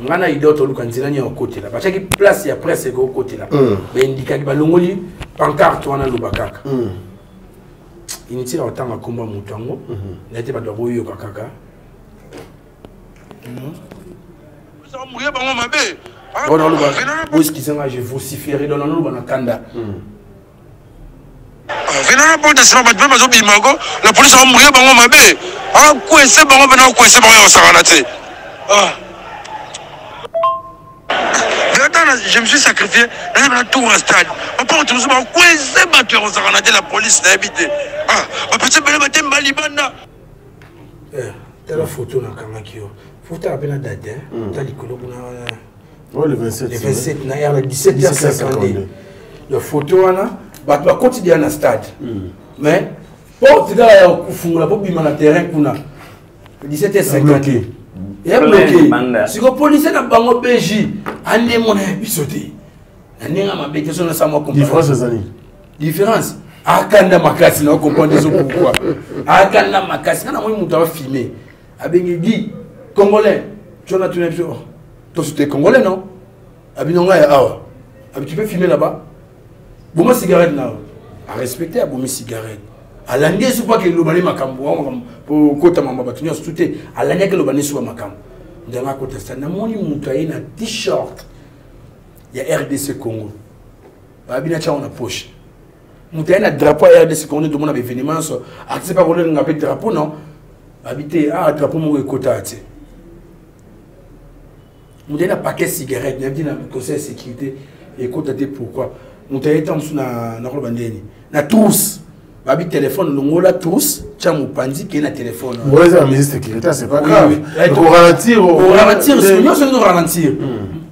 On a eu d'autres qui sont côté là. Parce que place, il y a presque au côté là. Mais il indique que l'ongoli, pancarte, on a le bakaka. Il y a un temps à combat moutango. Il n'y a pas de rouille au kakaka. Je vociférer dans le banakanda. La police a mouillé bango mabé. Ah, quoi c'est bango bena quoi c'est bango saranate. Ah. Je me suis sacrifié, je suis tout au stade. On peut retrouver quoi c'est battu en saranate la police n'a habité. Ah, petit bébé matin malibanda. T'as la photo dans Kamakio. Faut te rappeler la date hein. T'as dit que le 27. Le 27 na 17h52. ya photo wana bato ba quotidien na stade mais porte ga ya kufungula po bima na terrain kuna 17h50 ya bloqué siko police na bango PJ ande mona bisoté ninga mabeke so na sama différence akanda makasi na comprendre ça pourquoi akanda makasi kana moi mutu va filmer abengi dit congolais tu as tu n'es toi tu es congolais non abinonga ya awa tu peux filmer là-bas bon cigarette là à respecter à bon cigarette à l'année c'est pas que le bani makambo pour kota mamba batunya souté à l'année que le bani soit makambo ndanga kota ça na moni mutu na t-shirt ya RDC Congo abina cha on a poche mutu na drapeau RDC Congo de mon événement so c'est pas qu'on a appelé drapeau non habiter drapeau mon kota tu mutu na paquet cigarette n'a dit na conseil de sécurité et kota pourquoi mutu est en sous na robandeni na tous babi téléphone longola tous tcha mopanzi qui na téléphone ouais ça mais sécurité c'est pas grave pour ralentir nous sommes ralentir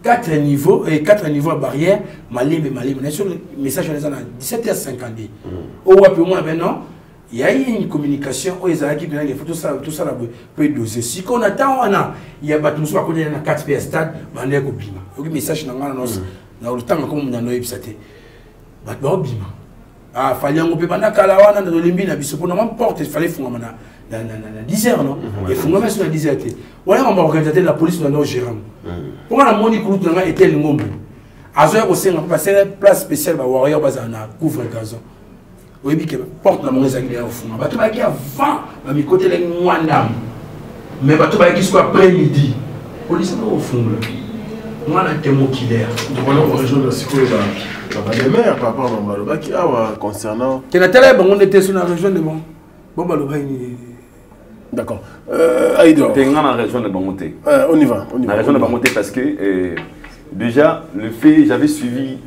4 niveaux et 4 niveaux à barrière malimbe sur le message on est à 17h52 au wapi moi ben non il y a eu une communication aux équipes qui tout ça là peut doser si qu'on attend on a il y a battu soit connait na 4 PS stade bandé ko bima le message na ngana na le temps comme na no ebisate battu bima ah fallait on peut pas kala wana na limbi na biso pour normalement porte il fallait fungama na 10h non et fungama sur la 10h voilà on va organiser la police dans nos gérants pour la moni kulu tanga était le ngombe azoya ko senga passer place spéciale ba warrior bazana couvre gazon oui bi que porte na moneza ki ya fungama bato ba ki avant ba mi côté le ngwanda mais bato ba ki soit après midi police na ofungula moi na temo killer donc on va rejoindre ce que les maires par rapport à Maloba qui a concernant que la télé on était sur la région de bon Maloba d'accord Aïdo t'es dans la région de Bangoté on y va la région de Bangoté parce que déjà le fait j'avais suivi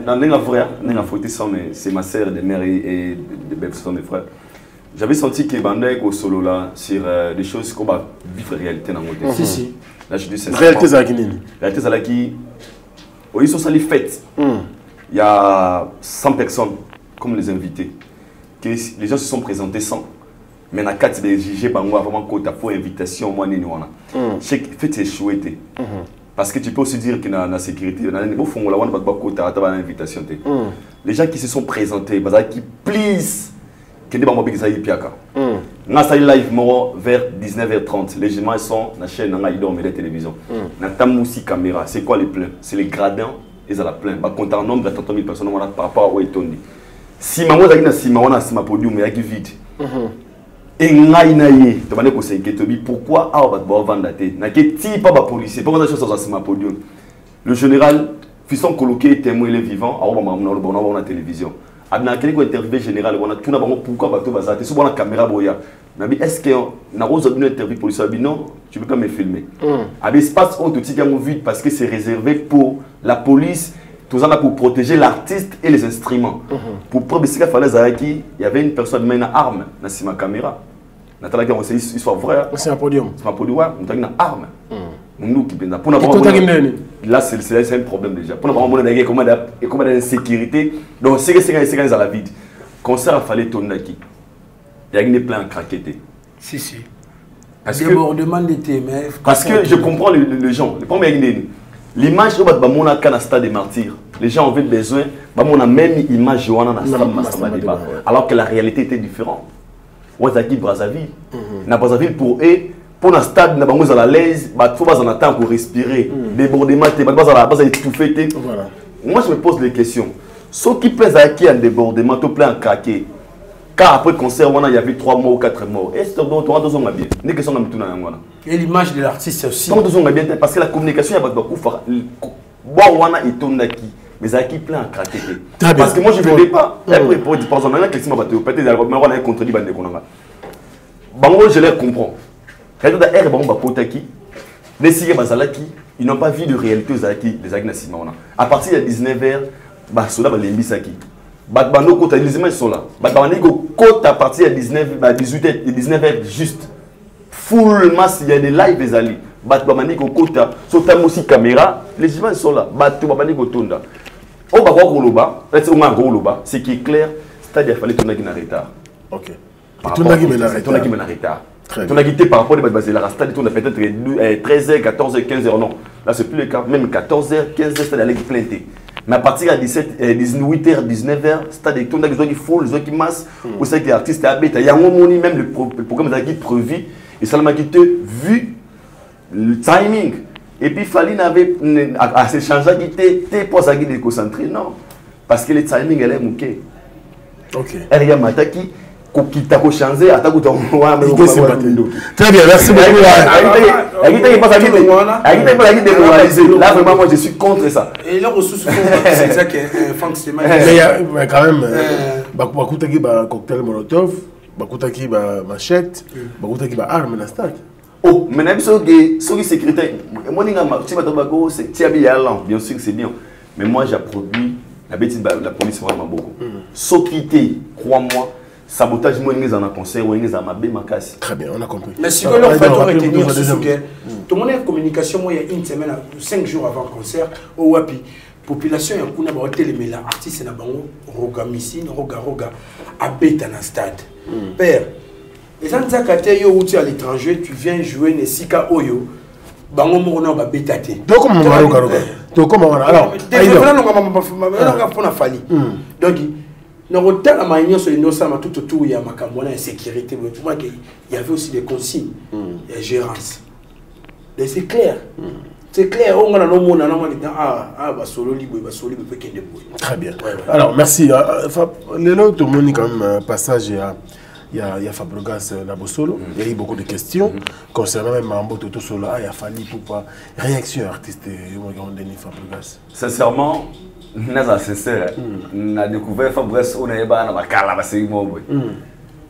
dans les frères c'est ma sœur des mères et des bébés sont mes frères j'avais senti que Bandai au solo là sur des choses qu'on va vivre réalité dans Bangoté si là je dis c'est réalité Zakinine réalité Zalaki ils sont allés fêtes il y a 100 personnes comme les invités que les gens se sont présentés 100 mais na 4 des JG bango vraiment quota pour invitation moi ni wana chaque fête c'est chouette parce que tu peux aussi dire que na sécurité na niveau fongola wana ba quota ta ba invitation té les gens qui se sont présentés bazaki qui please que des bango bigisa piaka na sa live mo vers 19h30 les gens sont na chaîne na ido mais la télévision na tamusi caméra c'est quoi les plans c'est les gradins ils ont la plainte ba compter en nombre de 30 000 personnes wana par rapport au etondi si maman zaki na si maman na podium ya ki vide et ngai na ye to bane ko s'inquiéter pourquoi a ba ba vandate na ke ti pas ba policier pourquoi ça chose sur podium le général fiston coloqué témoin les vivants a on na télévision adna kele ko interview général on a tout na bango pourquoi ba to bazate so bona caméra boya nabi est-ce que na rose une interview policier abi non tu peux pas me filmer abi espace où tout est vide parce que c'est réservé pour la police tout ça là pour protéger l'artiste et les instruments pour preuve que fallait Zaki il y avait une personne qui a une arme dans ma caméra natala qui on sait histoire vraie c'est un podium on a une arme nous qui pour là c'est un problème déjà pour nous on a comment d'insécurité donc c'est à la vide concert a fallu tourner qui il y a une plein craqueté si parce que je comprends les gens les premiers l'image où on a un stade des martyrs les gens ont besoin on a même image alors que la réalité était différente Ouazaki Brazzaville na Brazzaville pour eux pour un stade na bango à l'aise faut pas en attendre pour respirer débordement pas étouffé voilà moi je me pose les questions ceux qui plaisent à qui un débordement tout plein craqué car après concert il y avait 3 mois ou 4 mois et c'est donc toi deux ans bien ni question na mituna ngwana et l'image de l'artiste aussi donc deux ans bien parce que la communication il y a beaucoup bon wana itondaki mais à qui plein craqué parce que moi je ne veux pas après pour dire par exemple maintenant que si ma bateau peut-être on a contredit bande konanga bango je les comprends quand da air bango bakotaki les signes bazalaki ils n'ont pas vu de réalité aux aki les agnasima on à partir de 19h ba sola ba lembisaki ba bando kota les images sont là ba bandi ko kota à partir de 19 ba 18h et 19h juste full masse il y a des lives les ali ba bandi ko kota so tam aussi caméra les images sont là ba to ba bandi ko tonda au bas au loba ce qui est clair c'est-à-dire fallait tourner qui en retard. OK. Tourner qui en retard. On a quitté par rapport à la stade, on a peut-être 13h, 14h, 15h, non. Là, c'est plus le cas, même 14h, 15h, stade allait planter. Mais à partir de 18h, 19h, stade, on a besoin de foule, besoin de masse, ou c'est que l'artiste est habité. Il y a un moment, même le programme qui est prévu, et ça m'a quitté, vu le timing. Et puis, Faline avait à se changer, quitté, pour ça qu'il est concentré, non. Parce que le timing, elle est mouquée. OK. Elle y a Mataki. Qui t'a changé à ta très bien, merci beaucoup. Là, vraiment, moi, je suis contre ça. Et là, c'est ça que Franck Stéman. Mais quand même, bakutaki ba cocktail Molotov, bakutaki ba machette, bakutaki ba arme na stade. Oh, mais même ceux qui sécurité, moi, bien sûr que c'est bien. Mais moi, j'approduis la bêtise, la police vraiment beaucoup. S'occuper, crois-moi. Sabotage, moi, ils ont un concert, ils ont un casse. Très bien, on a compris. Mais si on fait retenir ce que tout le monde a une communication, moi, il y a une semaine, 5 jours avant le concert, au Wapi, population, il y a un télémé, l'artiste, Roga Missine, Roga, habite dans le stade. Père, les gens qui sont à l'étranger, tu viens jouer les Sika Oyo, bango mona ba betate. Donc comment on va alors, donc dans la manière sur les notions tout autour il y a ma sécurité, il y avait aussi des consignes, il y a gérance. C'est clair. C'est clair, on a solo libre, très bien. Alors merci. Tout le monde est quand même passage. Il y a Fabregas Nabosolo. Il y a eu beaucoup de questions concernant même Mambo Toto Solo. Il a fallu pour réaction artiste Fabregas. Sincèrement, sincère, on a découvert Fabregas, on a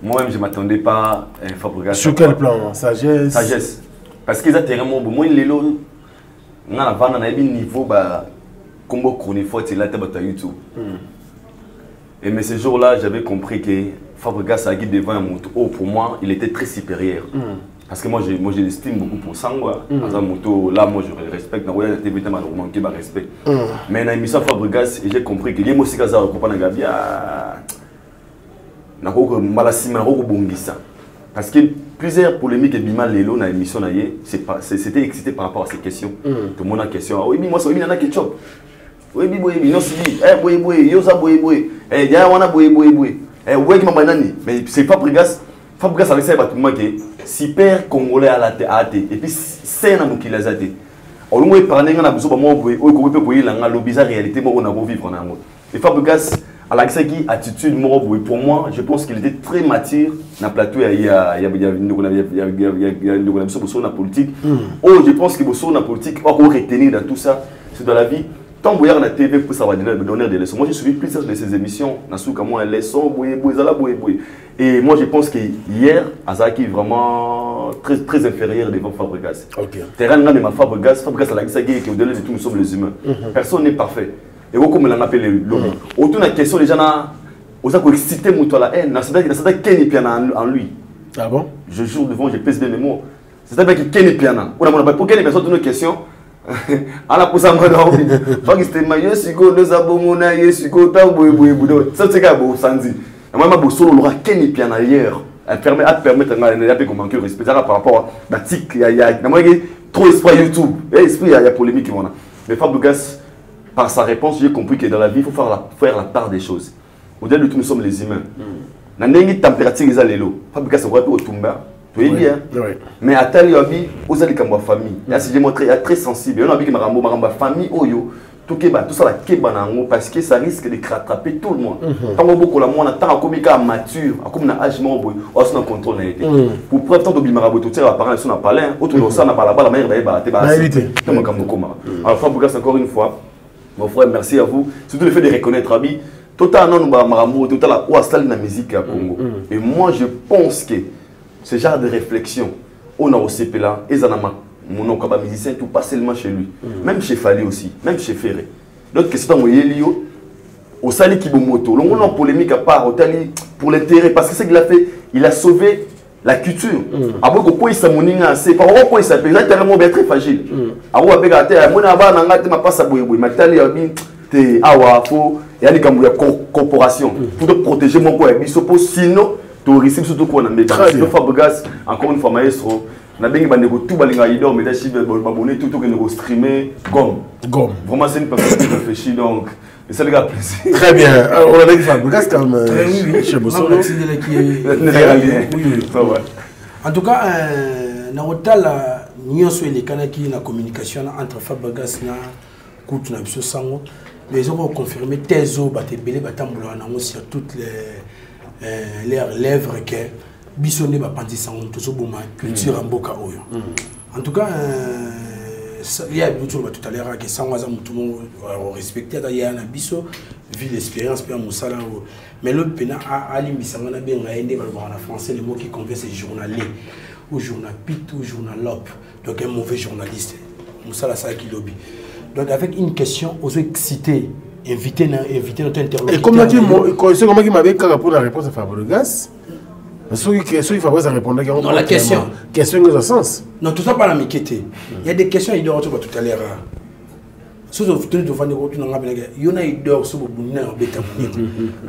moi-même, je ne m'attendais pas à Fabregas. Sur quel plan? Sagesse? Sagesse. Parce qu'ils ont tellement bon. Il y a un niveau combo chronique fort là YouTube. Et mais ce jour-là, j'avais compris que Fabregas a guidé devant un moto. Oh, pour moi, il était très supérieur. Parce que moi, je l'estime beaucoup pour Sangwa. Dans un moto, là, moi, je le respecte. Dans la TV, je manqué de respect. Mais dans l'émission Fabregas, j'ai compris que les mots, c'est que ça, parce que plusieurs polémiques et bima lelo dans l'émission c'était excité par rapport à ces questions. Tout le monde a question. Oui, moi, ça, il y en a question. Oui, non, mais c'est Fabregas. Fabregas avec ça, super congolais à la théâtre. Et puis, c'est un qui l'a zate. On lui parle de la réalité, on a vivre en amour. Et Fabregas, à la attitude, pour moi, je pense qu'il était très mature dans le plateau. Il y a une politique. Oh, je pense que la politique, on va retenir dans tout ça. C'est dans la vie. Tant que la TV pour ça va donner des leçons. Moi, je suis plusieurs de ces émissions. Moi, leçons, et moi, je pense que hier, Azaki est vraiment très inférieur devant Fabregas. Terrain de Fabregas, Fabregas a la qui au-delà de tout, nous sommes les humains. Personne n'est parfait. Et comme on l'a appelé l'homme. Autour de la question, les gens ont excité la haine. C'est-à-dire qu'il y a en lui. Ah bon? Je jure devant, je pèse bien mes mots. C'est-à-dire qu'il y a piano. Pour quelle personne une question? À la pose à moi, je suis maillot, si vous nous abonnez, si vous ça c'est quoi, vous sans dire. Moi, je suis solo, il y a un ailleurs. Elle permet à permettre de manquer le respect par rapport à la tic. Il y a trop d'esprit YouTube. Il y a polémique. Mais Fabregas, par sa réponse, j'ai compris que dans la vie, il faut faire la part des choses. Au-delà de tout, nous sommes les humains. Dans la température, il y a les lots. Fabregas, on va au Tumba. Tu es bien. Mais à tel yobi, vous allez comme ma famille. Là, si j'ai montré, il est très sensible. On a vu que ma famille, tout ça la kebanango parce que ça risque de rattraper tout le monde. Tant que beaucoup la monde, tant que comme mature, comme un âge membre, on se contrôle la été. Pour preuve, tant que bimarabo tout ça, apparemment, ils sont à parler. Autre chose, ça n'a pas la balle, la mère va être battue. Alors, Fabregas, encore une fois, mon frère, merci à vous. Surtout le fait de reconnaître Abi. Total non marambo, total la ouastal na musique à Congo. Et moi, je pense que ce genre de réflexion, on a au CPLA, et Zanama, mon oncle musicien, tout pas seulement chez lui, même chez Fali aussi, même chez Ferré. D'autres questions, au Sali Kibomoto, l'on a polémique à part, pour l'intérêt, parce que ce qu'il a fait, il a sauvé la culture. Après, pourquoi il s'est moni assez, par rapport à il s'appelle, il est tellement bien très fragile. Après, avec la terre, moi, je ne sais pas si je te awa faut yani kambu ya corporation pour te protéger mon quoi biso pour sinon tu risques surtout qu'on a mis dans Fabregas encore une fois maestro na bengi bandeko tout balinga idor mais d'achive babonner tout que nous streamer gomme vraiment c'est une personne qui réfléchit donc et ça les gars plaisir très bien on a dit Fabregas comme chez Bossolo en tout cas na hôtel nyonso les kanaki na communication entre Fabregas na kutu na biso sango mais ils ont confirmé tezo batebele batambola na sur toutes les lèvres que bisonné ba pandi sango to boma culture en boka oyo en tout cas il y a tout à l'heure que sango za mutu mo respecter da ya na biso vu l'expérience pe musala mais le pena ali misanga na benga ende ba en français le mot qui convient c'est journalier ou journal pit ou journalope donc un mauvais journaliste musala ça qui lobby donc avec une question aux excité inviter notre interlocuteur. Et comme c'est comment qui m'avait pour la réponse à Fabregas. Ceux qui Fabregas a répondu non la question dans un sens. Non tout ça pas la m'inquiéter. Il y a des questions il doit tout à l'heure. Sous au futur de vendre autour dans la blague. Il y en a il dort sur bonnet en bêta.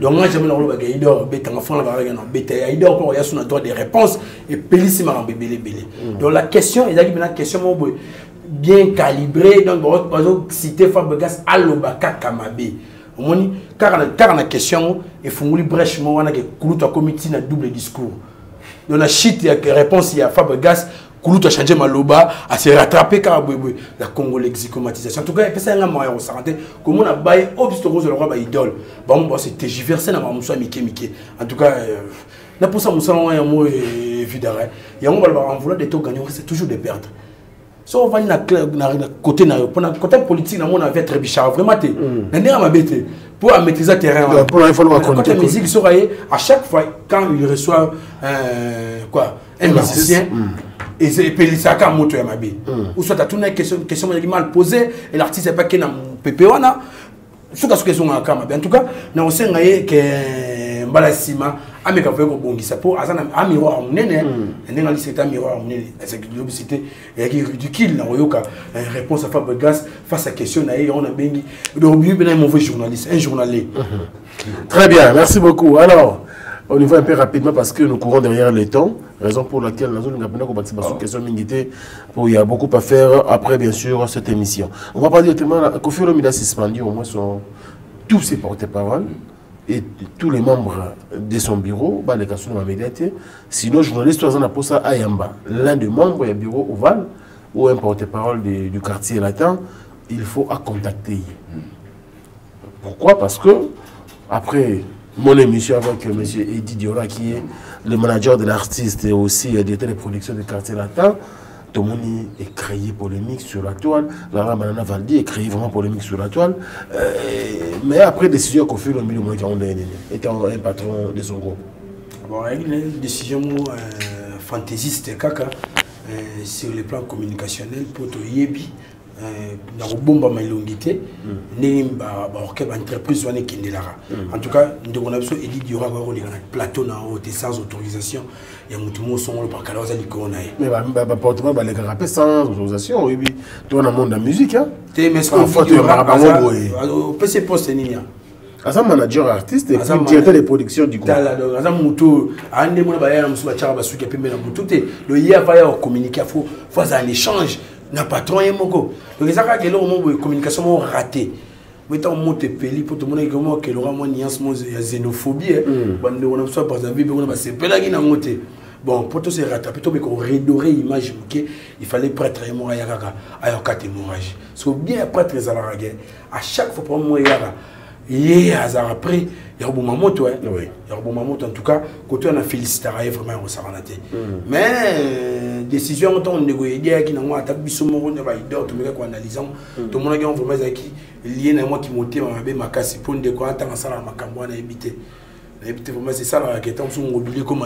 Donc moi j'aime la robe il dort bêta en fond la barre en bêta. Il dort pour il y a son droit des réponses et pélissima en bébé. Donc la question il y a une question bien calibré donc par exemple citer Fabregas alobaka kamabe omoni car na question et funguli brèche mo wana ke kuluta comité na double discours donc la shit ya réponse ya Fabregas kuluta changer maloba à se rattraper car la Congo lexicomatisation en tout cas pesa nga moyen au santé comme on a bail obstacle le roi ba idole bon c'est tergiversé na muso mike en tout cas na pour ça muso ya mo évidemment ya on va en vouloir de tout gagner c'est toujours de perdre. Si on va na côté politique, on avait très bichard vraiment. Pour maîtriser le terrain. Pour la côté musique, à chaque fois quand il reçoit un musicien et puis ça quand moto ya mabe. Ou soit tu as une question mal posée et l'artiste n'est pas qui na pepewana. Ce question en tout cas, na aussi que Mbalasima ameka fait ko bongisa pour azana a miroir munene ndenge ali c'est un miroir munene c'est que l'obésité et qui ridicule na oyoka réponse à Fabregas face à question na on a bengi donc lui ben un mauvais journaliste un journaliste. Très bien, merci beaucoup. Alors on y va un peu rapidement parce que nous courons derrière le temps, raison pour laquelle nous avons bâti sur question mingité pour il y a beaucoup à faire après bien sûr cette émission. On va parler directement Koffi Olomide a suspendu au moins tous ses porte-parole et tous les membres de son bureau, les cas sont médiatés. Sinon, journaliste, on a posé à Ayamba, l'un des membres du bureau Oval ou un porte-parole du quartier latin, il faut à contacter. Pourquoi? Parce que après mon émission avec M. Eddy Diora, qui est le manager de l'artiste et aussi directeur de production du quartier latin, tout le monde est créé polémique sur la toile. Lara Manana Valdi est créé vraiment polémique sur la toile. Mais après décision qu'on fait, le milieu était un patron de son groupe. Bon, une décision fantaisiste kaka sur le plan communicationnel pour tout yebi. Dans le bomba mailongité, n'imba orchestre entreprise wane kindelara. En tout cas, nous avons besoin Eddy Diora le plateau na haute sans autorisation. Il y a mutumo son le parc alors ça dit qu'on a. Mais bah portement bah les carapés sans autorisation oui toi dans le monde de la musique hein. T'es mais ce qu'on fait au PC poste ninia. Azam manager artiste et directeur de production du groupe. Azam mutu ande mo ba ya musu ba chara ba suki pembe na mutu te le ya va ya communiquer faut un échange. Na patron et moko donc ça ka kelo mo communication mo raté mais tant monte peli pour tout le monde comment que l'aura mo nuance mo xénophobie bande on a soit par exemple on va se pelagi na moté bon pour tout se rattraper to be ko redorer image que il fallait prêtre et mo ya kaka ayo katémourage so bien prêtre za la à chaque fois pour mo ya hasard après il y a un moment il y a un moment en tout cas côté on a félicité vraiment au Saranaté mais décision on négocier qui n'a moi attaque biso mo ne va idor to me ko analysant tout le monde qui on vraiment qui lié na moi qui monter ma makasi pour de quoi attendre ça la makambo na éviter vraiment c'est ça la question sur mobilier comme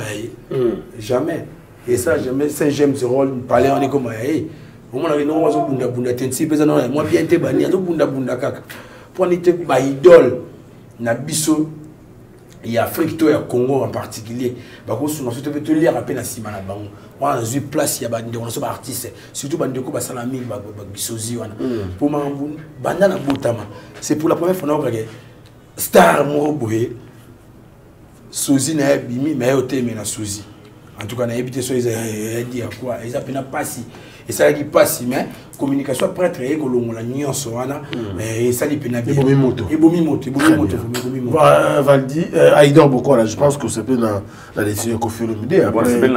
jamais et ça jamais Saint James rôle parler on est comme au moins on va zo bunda tensi pesa non moi bien te bani zo bunda kaka pour n'être pas idole na biso il y a Afrique, il y a Congo en particulier. Parce que surtout tu lire à peine à Simana Bango. On a une place, il y a des artistes, surtout Bandeko Basalami, Gisozi. Pour moi, Bandana Boutama, c'est pour la première fois que Star Moroboé, Sozi n'a bimi, mais au thème na Sozi. En tout cas, on a évité ça, ils ont dit à quoi, ils ont pas si. Et ça qui passe, mais communication prêtre et que l'on la nuance, et ça dit pénal. Et Bomimoto. Valdi, Aïdor beaucoup là, je pense que c'est dans la décision qu'on fait le midi.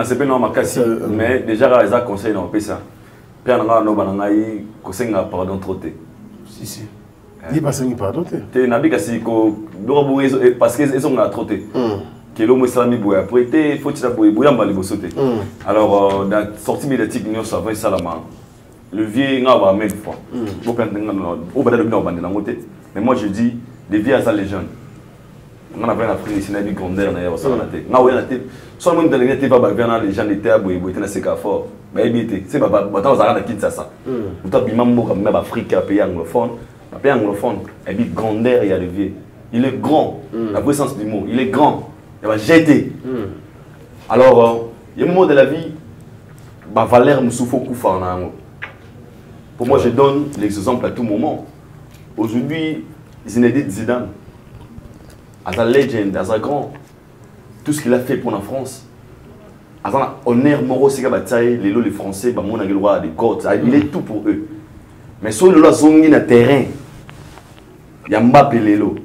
C'est bien dans ma casse, mais déjà ils ont conseillé dans le ça. Puis on a nos banangaï, conseil n'a pardon trotté. Si. Il passe un pardon. T'es nabi kasi ko parce qu'ils ont trotté. Que l'homme islami boue après t'es faut tu la boue en bas les bossoté. Alors dans sortie médiatique nous savons ça là le vieux n'a pas même fois. Au plan au bas de l'homme dans côté. Mais moi je dis les vieux à les jeunes. On a bien appris ici na bi grandeur na ça na tête. Na ouais na tête. Soit même dans les tête pas bien les gens étaient à boue boue na c'est qu'à fort. Bah éviter. C'est pas dans ça na quitte ça. Ou t'as bien même comme même Afrique pays anglophone. Pays anglophone et puis grandeur il y a le vieux. Il est grand. La vraie sens du mot, il est grand. Il va jeter. Alors, il y a un moment de la vie, Valère Moussouffo Koufana. Pour moi, je donne l'exemple à tout moment. Aujourd'hui, Zinedine Zidane, as un legend, as un grand, tout ce qu'il a fait pour la France, as un honneur moro, c'est que les Français, il a le droit à des côtes, il est tout pour eux. Mais sur le zongi na terrain, il y a Mbappé Lelo.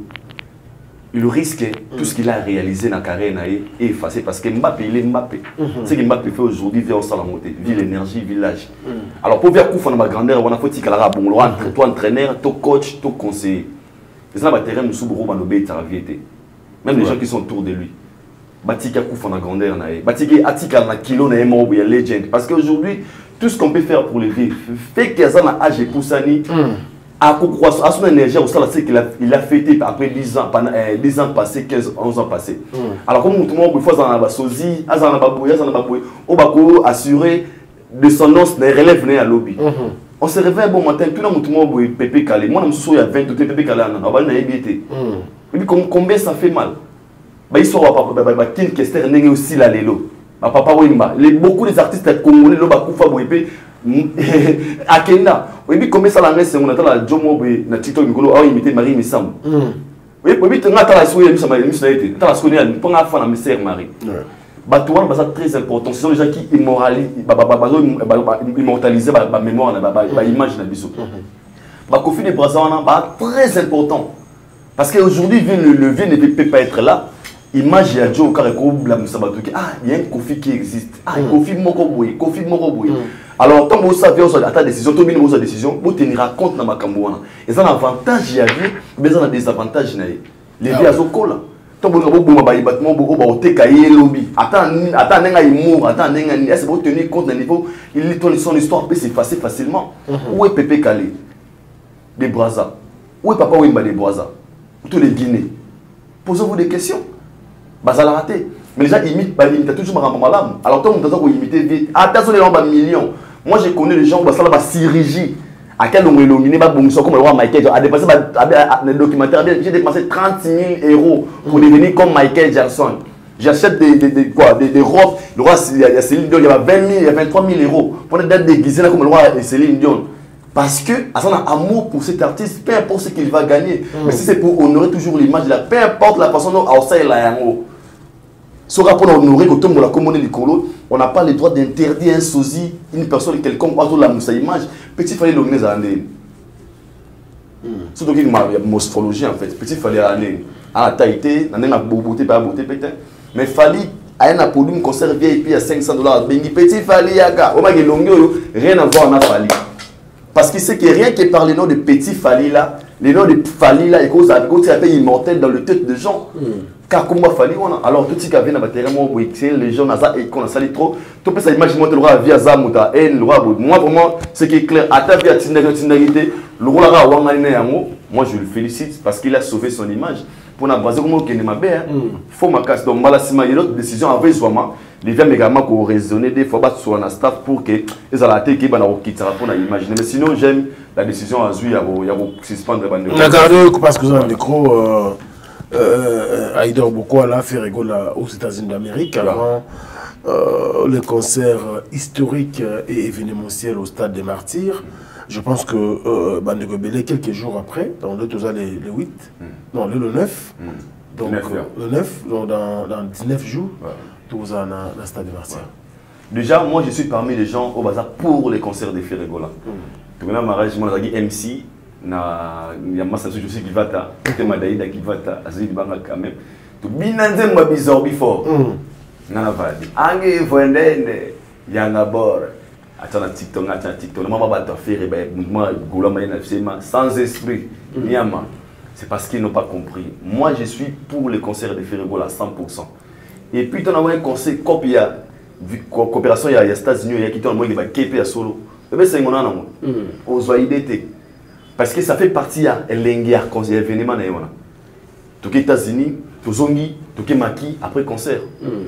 Il risque tout ce qu'il a réalisé dans la carrière est effacé parce que Mbappé, il est Mbappé. Ce que Mbappé fait aujourd'hui, vient au salon monter, ville l'énergie, village. Alors pour voir qu'on a ma grandeur, on a fait qu'il a bon entre toi entraîneur, toi coach, toi conseiller. Et ça va terrain nous sous gros manobé ta vie. Même les gens qui sont autour de lui. Batika Kouf en a grandeur nae. Batika Atika na kilo na emo ou legend parce qu'aujourd'hui tout ce qu'on peut faire pour les vivre fait qu'il y a un âge pour ça ni à son énergie au salon, c'est qu'il a fêté après 10 ans, 10 ans passés, 15, 11 ans passés. Alors comme tout le monde, il faut assurer descendance des relèves à lobby. On se réveille un bon matin, tout le monde Pépé Calé. Moi, je me souviens, il y a 20 ou Pépé Calé, on va y combien ça fait mal? Ils sont qui est aussi là, papa beaucoup des artistes congolais, à Kenya, oui, comme ça, la messe, on a la Jomo, na TikTok, on a imité Marie Missam. Oui, tu as la soirée, tu as la soirée, tu as la femme, la sœur Marie. C'est très important. Ce sont les gens qui immortalisent la mémoire, l'image de la biseau. Kofi de Brazzaville, très important. Parce qu'aujourd'hui, le vieux ne peut pas être là. Image ya Joe Kareko la Moussabadouki. Ah, il y a un Kofi qui existe. Ah, Kofi Mokoboué, Kofi Mokoboué. Alors, tant que vous savez, à ta décision, tout le monde a décision, vous tenir compte dans ma cambouana. Et ça, l'avantage, il y a mais ça a des avantages. Les vies à Zokola. Tant que vous avez un bâtiment, vous avez un lobby. Attends, il mourra, attends, est-ce que vous tenir compte d'un niveau, il lit son histoire, peut s'effacer facilement. Où est Pépé Calé? Des Brazza. Où est Papa Wimba des Brazza? Tous les Guinées. Posez-vous des questions. Ça l'a raté. Mais les gens imitent, ils imitent toujours ma malade. Alors, toi, on t'a imité vite. Attention, les gens, millions. Moi, j'ai connu les gens qui ont chirurgie. À quel on est illuminé, comme le roi Michael. A dépassé le documentaire. J'ai dépensé 30 000 € pour devenir comme Michael Jackson. J'achète des robes. Le roi, il y a Céline Dion, il y a 20 000, il y a 23 000 € pour être déguisé comme le roi Céline Dion. Parce que, à son amour pour cet artiste, peu importe ce qu'il va gagner. Mais si c'est pour honorer toujours l'image, peu importe la façon dont on s'est là. Ce rapport à honorer, comme la commune du Colo, on n'a pas le droit d'interdire un sosie, une personne quelconque, par la moussa image. Petit fallait l'ogner à l'année. Surtout qu'il y a une morphologie en fait. Petit fallait aller à la taille, à la beauté, pas beauté peut-être. Mais fallait à un apollume conserve VIP à $500. Petit fallait à gars. Rien à voir, on a fallu. Parce qu'il sait que rien que par le nom de Petit Fali là, les noms de Fali là, ils sont immortels dans le tête de gens. Car comme Fali, alors tout ce qui vient dans le terrain, les gens qu'on a sali trop, tu peux s'imaginer le roi via Zamuta, le roi. Moi vraiment, ce qui est clair, à ta vie à Tindagité, le roi là, moi je le félicite parce qu'il a sauvé son image. Pour la base, comme il faut ma casse. Donc, il y a une autre décision avec Zouama. Les vieux également qui ont raisonné des fois sur un staff pour que les alatés qui vont quitter pour imaginer. Mais sinon, j'aime la décision à Zouy, il y a suspendre. Regardez, parce que vous avez un micro, Aïdor Bokoala fait rigoler aux États-Unis d'Amérique avant le concert historique et événementiel au Stade des Martyrs. Je pense que Bandeko Belé, quelques jours après, dans le 8, non, le 9, donc le 9, donc dans 19 jours, tout ça dans le Stade des Martyrs. Déjà, moi je suis parmi les gens au bazar pour les concerts de Ferregola. Tout le monde je suis MC, il y a Massa Souci qui va ta, Madaïda qui va ta, Azid Banga quand même. Tout binanze mwa bizarre before. Nana vadi. Ange voendende, yanga bor. Attends TikTok, maman va te faire moi goula maïna sans esprit, niama. C'est parce qu'ils n'ont pas compris. Moi je suis pour les concerts de Ferregola 100%. Et puis tu as un concert copie coopération il y a États-Unis il y a qui ont qui va képer à solo mais c'est mon nom aux OIDT parce que ça fait partie à l'enguerre quand il y a événement na yona tout les États-Unis tout zongi tout les maki après concert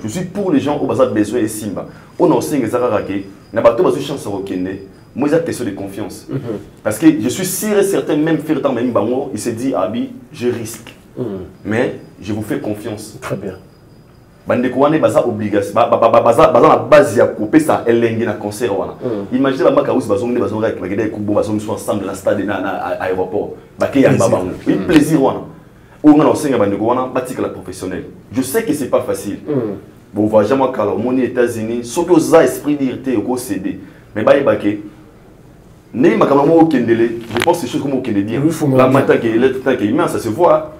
je suis pour les gens au bazar besoin et simba on a aussi ezaka raké na bato bazo chance okende moi c'est question de confiance parce que je suis sûr et certain même faire temps même bango il se dit abi je risque mais je vous fais confiance. Très bien. Bandeko wane baza obligation baza na base ya couper ça elenge na concert wana imaginez ba maka usi bazongi bazonga avec bageda ekubo bazongi so ensemble na stade na aéroport baké ya babango il plaisir wana ou ngana osenga bandeko wana batika la professionnel je sais que c'est pas facile bon va jamais kala au monde États-Unis surtout za esprit d'irrité au CD mais ba yebake ne makama mo okendele je pense c'est chose comme okende bien la matin que le temps que humain ça se voit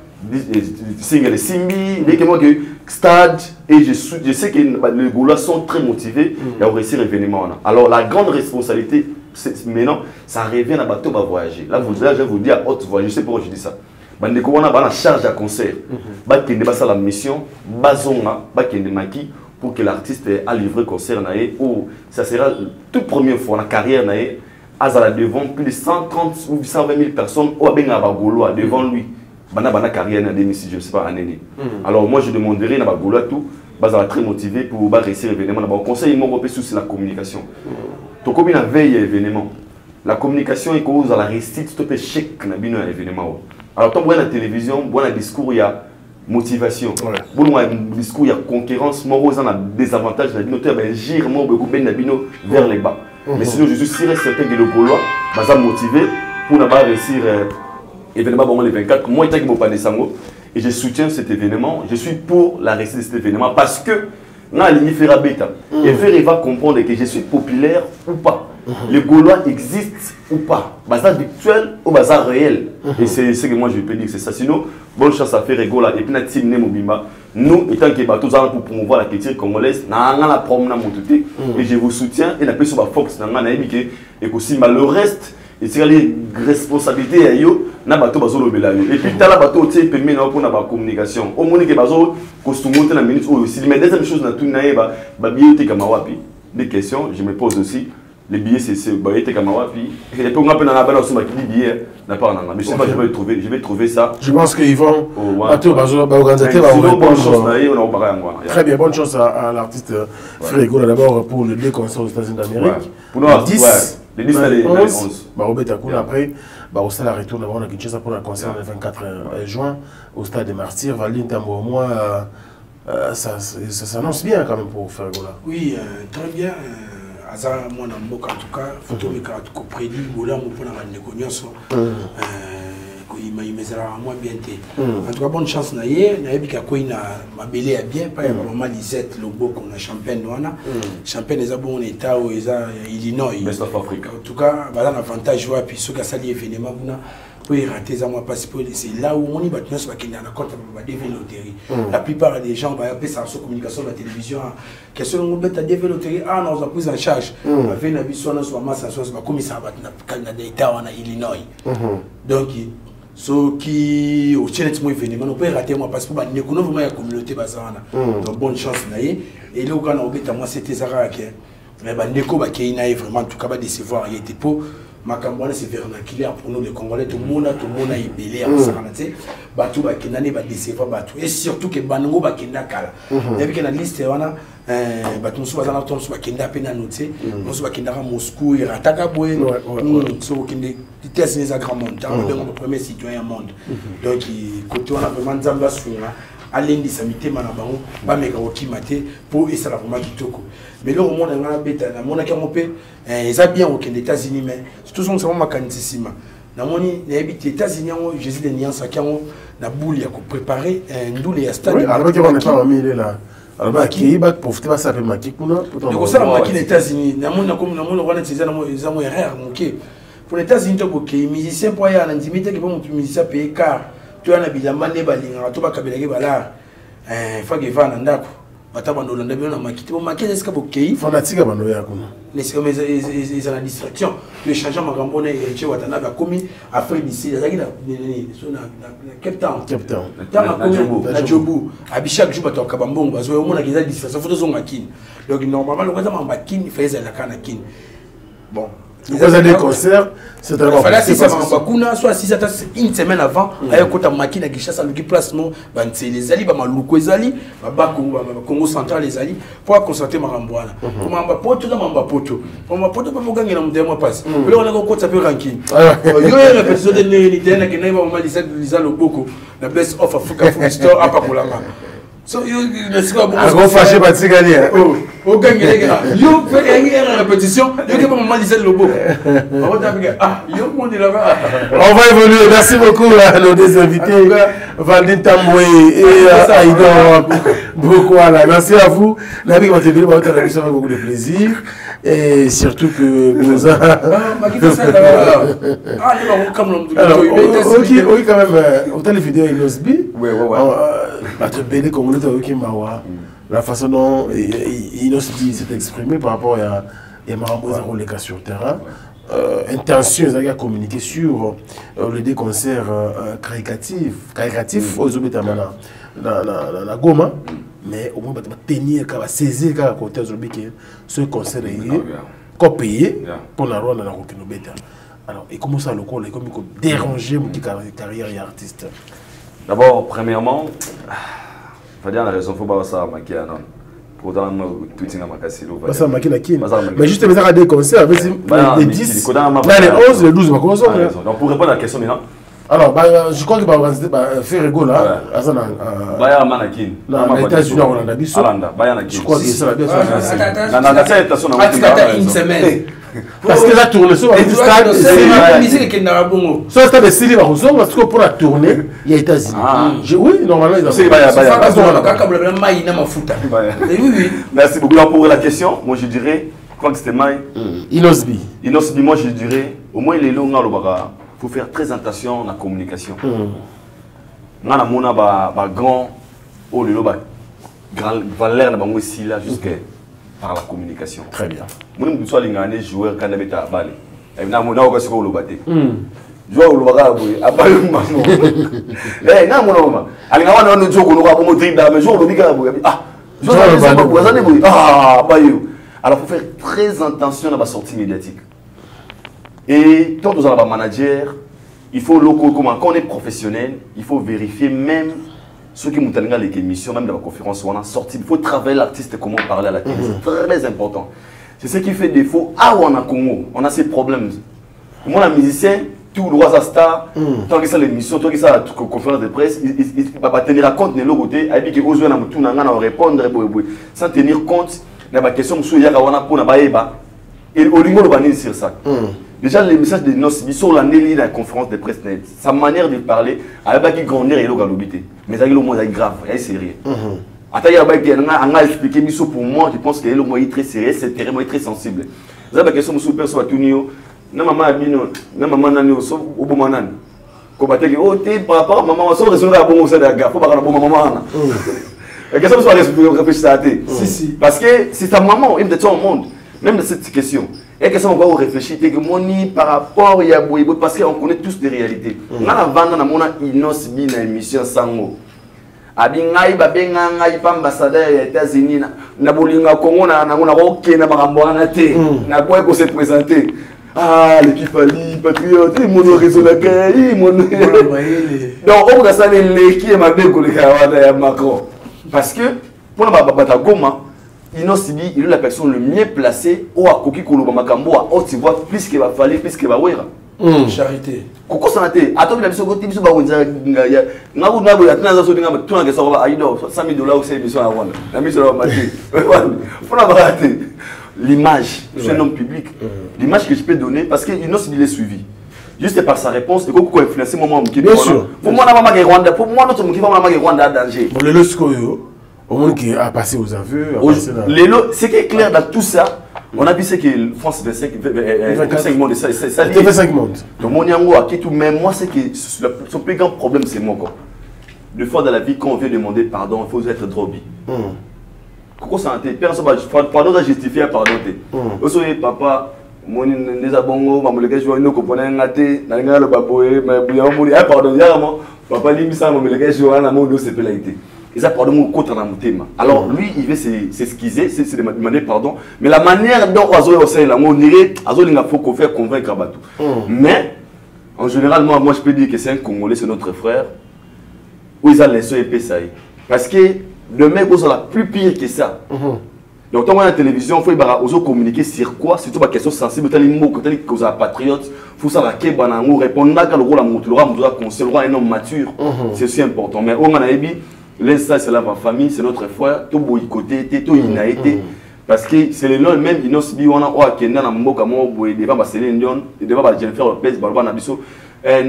single simbi dès que moi que stade et je sais que les Gaulois sont très motivés à réussir l'événement. Alors la grande responsabilité maintenant ça revient à bateau va voyager. Là je vais vous dire haute voyage, je sais pourquoi je dis ça. Bandeko wana ba na charge à concert. Ba kende ba ça la mission bazonga ba kende maki pour que l'artiste a livré concert naé ou ça sera toute première fois dans la carrière naé azala devant plus de 130 ou 120 000 personnes au benga ba Gaulois devant lui. Bana carrière na demi si je sais pas année. Alors moi je demanderai na ba Gaulois tout bazala très motivé pour ba réussir l'événement na ba conseil mo repé sur la communication. To comme une veille événement. La communication est cause à la réussite stop échec na bino événement. Alors tant la télévision, bon un discours il y a motivation. Bon un discours il y a concurrence, moi on a des avantages na bino ben gire mo beaucoup ben na bino vers les bas. Mais sinon je suis sûr et certain que le Gaulois va motivé pour na ba réussir événement bon le 24 moi étant qui pas de sango et je soutiens cet événement je suis pour la réussite de cet événement parce que na ligne fera bêta et faire va comprendre que je suis populaire ou pas les Gaulois existent ou pas bazar virtuel ou bazar réel et c'est ce que moi je peux dire c'est ça sinon bonne chance à faire Gola et puis na team ne mobimba nous étant que bateaux pour promouvoir la culture congolaise na la promenade na monté et je vous soutiens et la plus sur Fox na na ebike et aussi le reste et c'est les responsabilités à yo na bato bazolo belayo et puis tala bato tie permis na pour na ba communication au monde que bazo costume na minute ou aussi mais deuxième chose na tout na ba billet kama wapi des questions je me pose aussi les billets c'est billet kama wapi et puis on appelle na ba aussi ma billet na pas na mais je sais pas je vais trouver ça je pense qu'ils vont bato bazo ba organisateur va répondre très bien bonne chance à l'artiste Ferregola d'abord pour le deux concerts aux États-Unis d'Amérique pour nous 10 les 10 et les 11 après au stade retour d'abord à Kinshasa pour le concert le 24 juin au stade des Martyrs Valine Tambo au moins ça s'annonce bien quand même pour Ferregola. Oui très bien Azar mon amour en tout cas photo me carte ko prédit bola mo pona bandeko nyonso il sera moins bien té en tout cas bonne chance na yebika ko ina mabele ya bien pas ya maman Lisette Loboko na champagne wana champagne eza bon état ou eza Illinois West of Africa en tout cas bala un avantage wa puis ce que ça lié événement buna pour rater ça moi parce que c'est là où on y va tenir sur qui na compte ba deviner loterie la plupart des gens va appeler ça sur communication la télévision question on bête à deviner loterie ah non on a pris en charge avec na biso na sur masse sur ba comme ça va na Canada état wana Illinois donc ce qui au challenge moi événement on peut rater moi parce que ne connaît vraiment la communauté bazana donc bonne chance na et là quand on bête moi c'était ça que mais ndeko ba qui na vraiment en tout cas ba décevoir il était pour Macambouane c'est vernaculaire pour nous les Congolais, tout le monde est belé en Saranate, Batou Bakindani, Badiseva Batou, et surtout que Bango Bakinda Kala. Il y avait une liste, Batou Soubazana Tom Soubakinda Penanoté, Soubakinda Moscou, Irataka Boué, Soukinde, Tess à grand monde, le premier citoyen monde. Donc, côté on a vraiment Zamba Souna. Alendi samité manabango ba meka okimate pour et ça la vraiment kitoko mais là au monde na beta na mona kamopé eza bien aux États-Unis mais surtout son sama makantisima na moni na habité États-Unis Jésus de Niance akango na boule ya ko préparer ndule ya stade alors que on est pas mis là alors ba ki ba profiter ba ça fait maki kuna pour ça maki les États-Unis na mona comme na mona wana tizana mo eza mo erreur moké pour les États-Unis to ko musicien pour ya na ndimité que bon musicien payer car tu as un bilamba ne balinga to ba kabeleke bala fa ke va na ndako batabando landa bien na makiti bo makiti eska bokei fanatique bando ya kuna les comme ils la distraction le changement makambo na héritier watana ba komi Afrique d'ici la na Cape Town na Jobu abishak juba to kabambongo bazo mona kiza distraction photo zo makini donc normalement le kwaza makini faisait la kana kini bon. Vous avez des concerts, c'est un fallait si ça va kuna soit si ça une semaine avant ayo kota makina ki chasse luki place non ban c'est les ali ba maluko ezali ba Congo central les ali pour constater marambwana comme mamba poto na mamba poto mamba poto pa mogangi na mdemo passe le on a ko kota pe ranking yo répétition de ni tena ke na ba mama lisa loboko la best of Africa food store apa kolanga so you ne sais pas bon fâché Batigani au gang yo fait une répétition yo que maman disait le beau yo mon dit là on va évoluer merci beaucoup à nos deux invités Valdine Tamboué et Aïdon beaucoup voilà merci à vous la vie va te dire avec beaucoup de plaisir et surtout que nous oui quand même autant les vidéos Inosbi la façon dont Inosbi s'est exprimé par rapport à Marambo Zaroleka sur terrain, intention à communiquer sur le déconcert caritatif aux Obetamana la Goma, mais au moins tenir saisir à côté aux Obéki ce concert est payé pour la Rwanda la Rokinobeta. Alors, et comment ça le col est comme déranger mon carrière et artiste? D'abord, premièrement, il faut dire la raison, il faut pas ça maquiller non. Pourtant, tout est dans ma cassilo. Ça maquiller qui? Mais juste les des concerts, les 10, les 11, les 12, ma cause. Donc pour répondre à la question maintenant. Alors, je crois que faire rigolo là, Baya Manakin. Les États-Unis on a dit ça. Je crois que c'est la bien. Une semaine. Parce que la tournée sur le stade, c'est un stade de Syrie, parce que pour la tournée, il y a États-Unis. Oui, normalement, merci beaucoup pour la question. Moi, je dirais, je crois que c'était Maï. Inosbi. Inosbi, moi, je dirais, au moins, les longs, il faut faire très attention à la communication. On a un grand, oh, le grand valeur, aussi là, jusqu'à. Par la communication. Très bien. Moi, je suis un joueur qui a été à Bali. Et je suis un joueur qui a été joueur qui a été à Bali. Eh, non, non, allez, on a un joueur qui a été à Bali. Joueur qui a été ah, joueur qui a été à Bali. Ah, alors, il faut faire très attention à la sortie médiatique. Et quand vous avez un manager, il faut, quand on est professionnel, il faut vérifier même. Ceux qui m'ont donné les émissions, même dans la conférence, on a sorti, il faut travailler l'artiste, comment parler à la télé, c'est très important. C'est ce qui fait défaut. Ah, on a Congo, on a ces problèmes. Moi, la musicien, tout le roi à star, tant que ça l'émission, tant que ça la conférence de presse, il ne va pas tenir compte de l'autre côté, il dit que aux gens ont répondre, sans tenir compte de la question que Yaka wana pour Nabaeba, et au lingo le sur ça. Déjà, les messages de nos sur la la conférence de presse, sa manière de parler, elle va grandir et l'obité. Mais il y a moins grave, elle est sérieux. Attends, il y a expliqué pour moi, je pense que le moyen très sérieux, c'est vraiment très sensible. C'est la question sur personne à Tunio, na maman abino, na maman nano, sauf au bon manan. Quand tu dis, oh, t'es papa, maman, sauf raison à bon ça d'aga, faut pas la bon maman. La question soit réfléchir à la parce que c'est ta maman, il me dit au monde, même de cette question. Et que ça, on va réfléchir, que moni par rapport à Bouybo, parce qu'on connaît tous des réalités. On a la vente dans mon Inos bi na émission sango. Abingai babenga ngai pa ambassadeur des États-Unis na bolinga Congo na ngona roke na makambo na te na quoi ko se présenter. Ah, l'équipe Ali, Patriote, il m'a raison la caille, il m'a. Donc, on va saluer l'équipe et ma belle collègue à Macron. Parce que, pour la Goma, il est la personne le mieux placée au Akoki Koloba Makambo, à haute voix, plus qu'il va falloir, plus qu'il va ouer. Charité. Koko santé. Attends, la mission côté, mission baronza, ngabu ngabu, la tena zaso dinga, tout le monde a ido, $100,000 aussi mission à Rwanda. La mission à Maté. Faut la barater. L'image, je suis un homme public. L'image que je peux donner, parce qu'il il est suivi. Juste par sa réponse, il faut influencer mon moment. Bien sûr. Pour moi, Rwanda, pour moi, notre mouvement Rwanda a danger. Pour le Loscoyo, au monde qui a passé aux aveux. Ce qui est clair dans tout ça, on a vu ce que France 25 mondes, ça dit. 25 mondes. Donc, mon yango a quitté, mais moi, c'est que son plus grand problème, c'est moi. Deux fois dans la vie, quand on vient demander pardon, il faut être drobi. Pourquoi santé? Personne pardon va justifier pardon. Aussi, papa, mon abongo, ma moléque, je ne comprends pas, le baboé, mais pardon, papa, il me semble que je suis un amour de ces pénalités. Et ça, pardon, mon côté dans mon thème. Alors, lui, il veut s'excuser, c'est demander pardon. Mais la manière dont on s'est là, on dirait, il faut qu'on fasse convaincre Abatou. Mais, en général, moi, je peux dire que c'est un Congolais, c'est notre frère. Où ils ont laissé épée ça. Parce que le mec est plus pire que ça. Donc, quand on a la télévision, il faut communiquer sur quoi, surtout la question sensible, tel mot, tel que vous êtes patriote, il faut savoir qu'il faut répondre à le rôle un homme mature. C'est aussi important. Mais on a dit, l'instant, c'est là ma famille, c'est notre frère, tout boycotté, tout inaïté. Parce que c'est le nom même, il nous dit, on a Kenya, on a Mboka, on a devant Céline Dion, devant Jennifer Lopez, on a dit,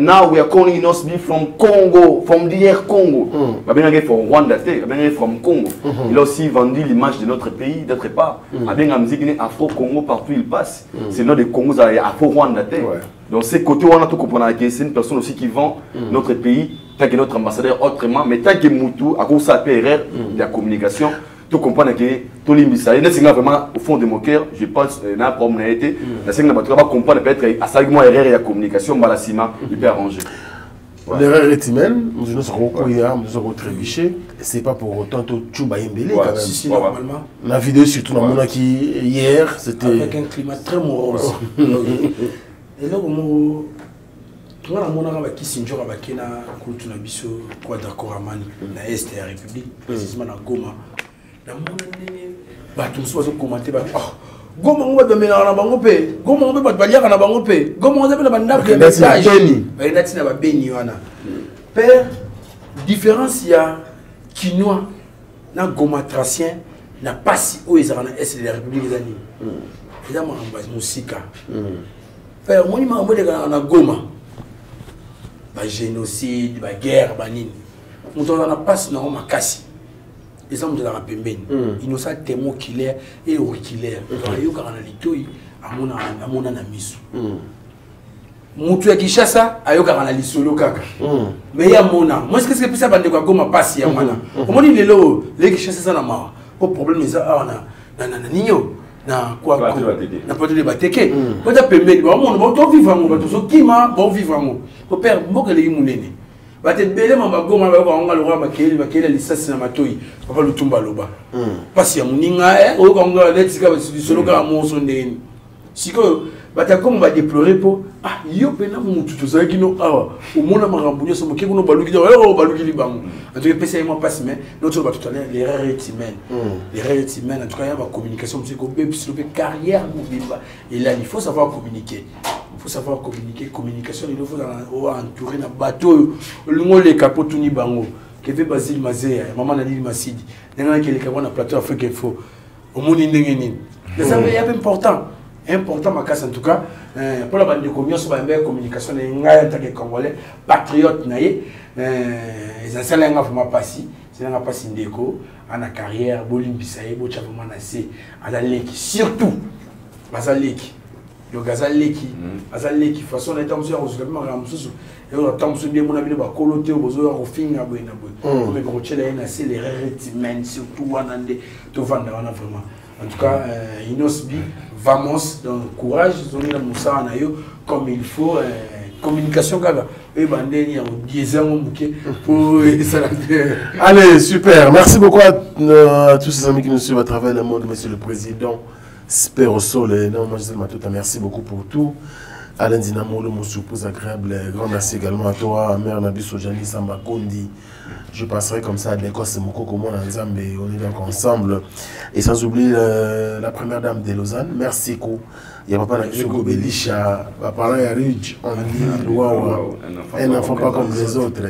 now we are calling us from Congo, from the Congo. From Rwanda, from Congo. Il a aussi vendu l'image de notre pays, d'autre part. Afro-Congo, partout il passe. C'est le nom de Congo, Afro-Rwanda. Donc, c'est côté où on a tout compris, c'est une personne aussi qui vend notre pays, tant que notre ambassadeur autrement, mais tant que Moutou, à cause de sa erreur de la communication. Tout comprendre que tout les messages, c'est vraiment au fond de mon cœur, je pense qu'il y a un problème a été. La scène va comprendre peut-être à ça erreur et la communication, Malassima, il peut arranger. L'erreur est humaine, nous sommes trébuchés, c'est pas pour autant tout Tchouba Yembele quand même. Si, normalement. La vidéo surtout dans mon qui hier, c'était avec un climat très morose. Et là où tout le monde a qui s'injure avec qui na kultu na biso quoi d'accord amani na est de la République, précisément na Goma. Bato mosusu commenter ba Goma ngo ba mena na bango pe Goma ngo ba baliaka na bango pe Goma ngo ba ndako ya message ba ndati na ba beni wana père différence ya Kinois na Goma tracien na pasi o ezaka na est de la République ezani eza mamba musika père moni mambo de na Goma ba génocide ba guerre ba nini muto na pasi na makasi. Les hommes de la Pembeni, ils nous ont témoin killer et auriculaire. Ils ont dit à mon anamis. Moutou qui chasse ça, ayo karana lisolo kaka. Mais il y a mona. Moi est-ce que c'est plus ça bande quoi goma passe ya mona. Comment il est là, les qui chasse ça na ma. Au problème c'est ça na nino na quoi na pas de bateke. Quand tu Pembeni, bon on vivre mo bato so kima, bon vivre mo. Au père mboka les munene. Bate bele mamba goma ba ko ngalo ba makeli lisasi na matoi papa lutumba loba pasi ya muninga o ko ngalo letika ba solo ka monso ndeni siko bata comme ba déplorer po yo pena mutu tozaki no awa o mona makambunya so moke kuno baluki o baluki libango en tout cas pesa moi passe mais notre ba tout à l'heure l'erreur est humaine en tout cas il y a la communication c'est ko be carrière mobimba et là il faut savoir communiquer. Il faut savoir communiquer. Communication, il faut entourer un bateau. Le capot tout ni bango. Qui fait Basile Mazé, maman Nadine Massidi. Il y a qui est le plateau Afrique Info. Au monde indéniné. C'est important. Important, ma casse en tout cas. Pour la bande de communication, il y a un Congolais, patriote, les anciens langues font ma passi. C'est un passi ndeko. En a carrière, Bolim Bissaye, Bochavoma Nassé, à la Leki. Surtout, Bazaleki. Donc, Azaleki, de toute façon, on est en train de se faire et on attend que les gens aient coloté au besoin de faire un peu de mais quand tu as les règles surtout vraiment. En tout cas, Inosbi, vamos, donc courage, comme il faut, communication. Allez, super. Merci beaucoup à tous ces amis qui nous suivent à travers le monde, Monsieur le Président. Spero Sol, non, moi je Matota, merci beaucoup pour tout. Alain Dinamo, le suppose agréable, grand merci également à toi, Mère Nabiso Jani Samba Kondi. Je passerai comme ça à l'Écosse, Moko Komo Nzambe, on est donc ensemble. Et sans oublier la première dame de Lausanne, merci beaucoup. Il y a papa Nabiso Belisha, papa Ridge, on dit waouh, un enfant pas comme les autres.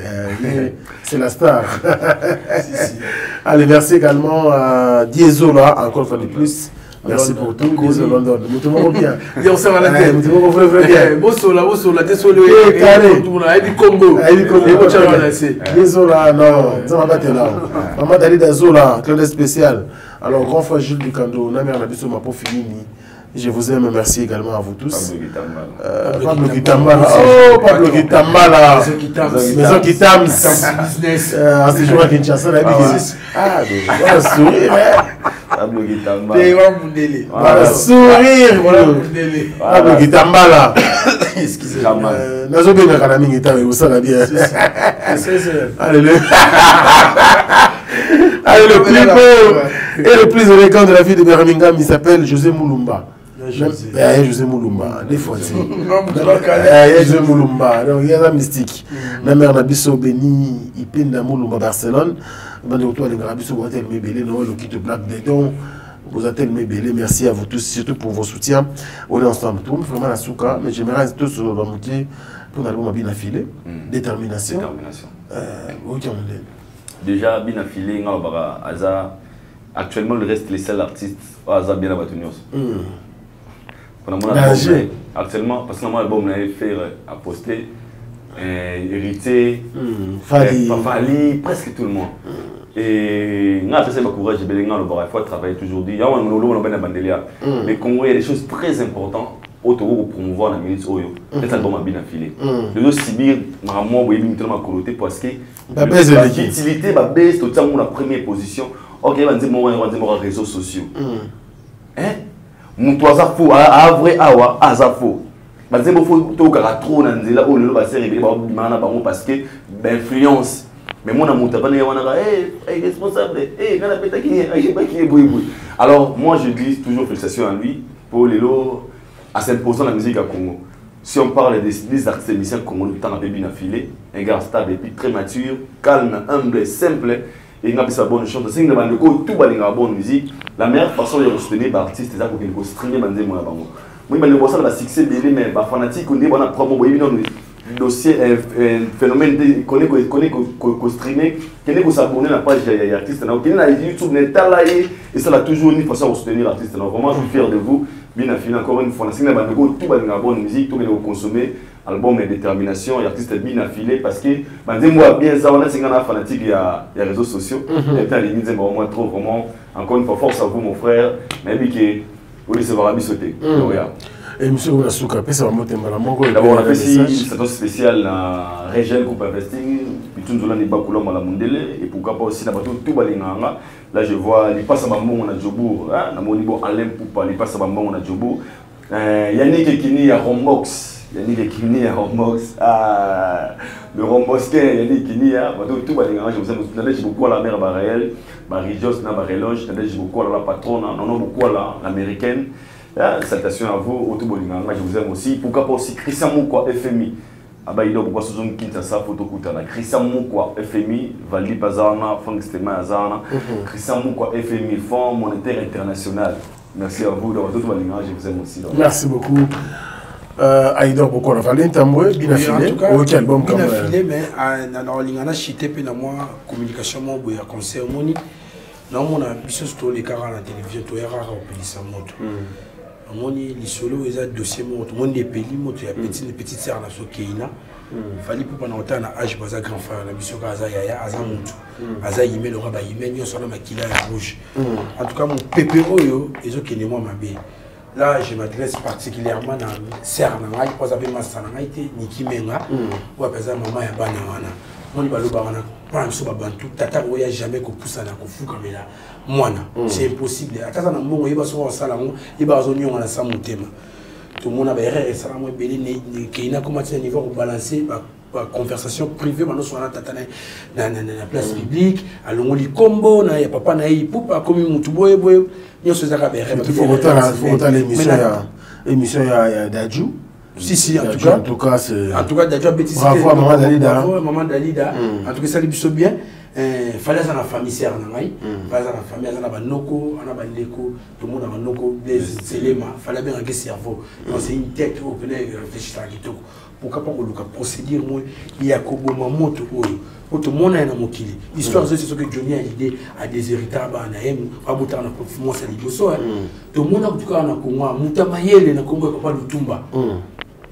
C'est la star. Allez, merci également à Diesola, encore une fois de plus. Merci pour tout. Dieso London. Tout le monde bien. On s'en va la tête. Tout le monde va bien. Bosola, désolé. Aïe Congo. Diesola, non. Ça va pas te là. Maman Dali Dazola, clin d'œil spécial. Alors, grand frère Jules Dukando, Namère Nabiso Mapo Finini. Je vous aime, merci également à vous tous. Pablo Kitambala. Oh, Pablo Kitambala. Maison Kitams. En séjour à Kinshasa, la vie. Ah, donc, sourire. Pablo Kitambala. Sourire. Pablo Kitambala. Excusez-moi. Nazo bien Kanami Gitawe, vous savez bien. Allez, le plus beau et le plus élégant de la vie de Birmingham, il s'appelle José Moulumba. José Moulumba, des fois. José Moulumba, donc il y a la mystique. La mère Nabiso Beni, il peine dans Moulumba, Barcelone. Dans le retour, les Nabiso Watel Mébélé, le kit Black Dedon. Vous êtes Mébélé, merci à vous tous, surtout pour vos soutiens. On est ensemble, tout vraiment la souka, mais j'aimerais tous sur le moutier pour l'album bien affilé. Détermination. Déjà, bien affilé, actuellement, le reste, les seuls artistes, bien abattus. Actuellement, parce que mon album l'a fait à poster, Hérité, Fali, presque tout le monde. Et on a fait ma courage, il faut travailler toujours. Il y a mais Congo, il y a des choses très importantes autour pour promouvoir la musique. Cet album a bien affilé. Les autres Sibir, moi, je vais tellement coloter parce que l'utilité, c'est tout ça, la première position. Ok, on va dire les réseaux sociaux. Mon toit faux, à vrai awa, à faux. Parce que faut tout trop dans là où le bassin est parce que l'influence. Mais moi, responsable. Alors, moi, je dis toujours félicitations à lui pour les lots à s'imposer la musique à Congo. Si on parle des artistes musiciens Congo, le temps a bien affilé, un gars stable et puis très mature, calme, humble, simple. Et il a sa bonne chance. Si on a tout la bonne musique, la meilleure façon de soutenir les artistes, c'est de streamer les gens. Moi, je pense que le succès de mais les fanatiques, on a un promo, dossier, un phénomène qu'on est streamé, qu'on est s'abonner à la page des artistes, qu'on est sur YouTube, et ça a toujours une façon de soutenir l'artiste. Vraiment, je suis fier de vous. Bien affilé encore une fois. Si on a tout la bonne musique, tout le monde consommer. Album et détermination, l'artiste est bien affilé parce que, dis-moi bien ça, on a un fanatique, il y a les réseaux sociaux. Et puis, les gens vraiment trop, vraiment, encore une fois, force à vous, mon frère. Mais oui, que vous laissez voir la bisauter. Et M. Ourasouka, c'est vraiment d'abord, on a fait une session spéciale à Régel Group Investing, puis tout le monde est bacoulé à la Mondele, et pourquoi pas aussi dans tout Balinganga. Là, je vois, il passe à Bambon, on a Djobour, dans mon niveau Alain Poupa, il passe à Bambon, on a Djobour. Yannick Ekini à Rombox. Yannick Ekini à Rombox. Le Rombosquin, Yannick Ekini à tout Balinganga. Je vous aime, j'ai beaucoup à la mère Barréel, Barijos, Baréloge, j'ai beaucoup à la patronne, non, beaucoup à l'américaine. Salutations à vous, Autobolinganga, je vous aime aussi. Pourquoi pas aussi Christian Moukwa FMI. Abaïdo, pourquoi ce sont Kinshasa, photo Koutana. Christian Moukwa FMI, Vali Bazana, Frank Stema Azana. Christian Moukwa FMI, Fonds monétaire international. Merci à vous, dans Autobolinganga, je vous aime aussi. Merci beaucoup. Aïdor, pourquoi on a fallu un tambour, bien affilé. Ok, album comme. Bien affilé, mais dans Lingana, chité, puis dans moi, communication, moi, il y a concert, moni. Non, on a vu sur les caras à la télévision, tout est rare au pays, ça monte. On les solos, ils ont dossier monte. On est payé, monte, il y a une petite sœur là sur Keina. Il fallait pour pendant longtemps, on a âge, grand frère, on a vu sur Gaza, Yaya, Aza monte. Aza Yimé, le rabat Yimé, il y a un maquillage rouge. En tout cas, mon pépéro, ils ont qu'une moi ma belle. Là, je m'adresse particulièrement à Serre, je pense que ma sœur a été Niki Menga, ou à présent, maman est banane. On y va le barana, pas un sobabantou, tata, il n'y a jamais qu'on pousse à la confou comme là. Moi, c'est impossible. À casa, il va se voir ça, il va se voir ça, mon thème. Tout le monde a erré, ça va me bénir, qu'il y a comment tu vas balancer la conversation privée, maintenant, sur la tata, dans la place publique, à l'ongoli combo, il y a papa, il y a papa, comme il m'a Nous sommes à Cabéré. Il faut autant l'émission d'Adjou. Si, en tout cas, c'est. En tout cas, Dadjo a bêtisé. Bravo à Maman Dalida. Bravo à Maman Dalida. En tout cas, ça lui bien. Il fallait dans la famille, c'est un fallait dans la famille, on a Noko, on a Bandeko, tout le monde a Noko, des éléments, il fallait bien un cerveau. C'est une tête au plein réfléchir à Gito. Pourquoi pas le procédure, il y a Kobo Mamoto, tout le monde a un mokili. L'histoire, c'est ce que Johnny a l'idée à des héritages, à Naem, à Boutar, à Confumance, à Liboso. Tout le monde a en tout cas un Congo, Moutamayel, et un Congo, pas de Tumba.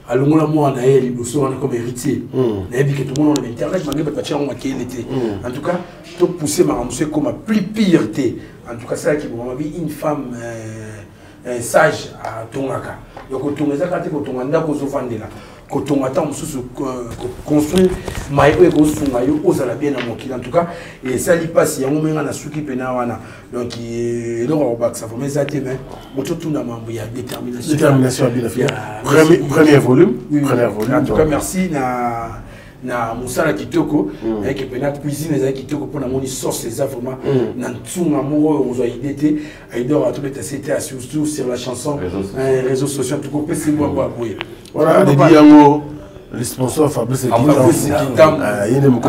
Alors moi on a comme héritier. Que tout le monde a internet, en tout cas, tout pousser ma comme plus pireté. En tout cas, c'est là qui m'a vu une femme sage à Tongaka. Donc quand on est à côté, quand on est là, quand on attend construire maïo et construire aux bien à mon en tout cas et ça lui passe il y a un moment à souki penawana donc il aura ça faut mes athées mais tout n'a pas il y a détermination bien fait premier volume en tout cas merci na musala kitoko avec pena cuisine les kitoko pour na moni sauce les vraiment na tsunga moro aux idées aidor à tout les c'était surtout sur la chanson réseaux sociaux tout couper c'est moi oui voilà des biango les sponsors Fabrice Kintam il est mon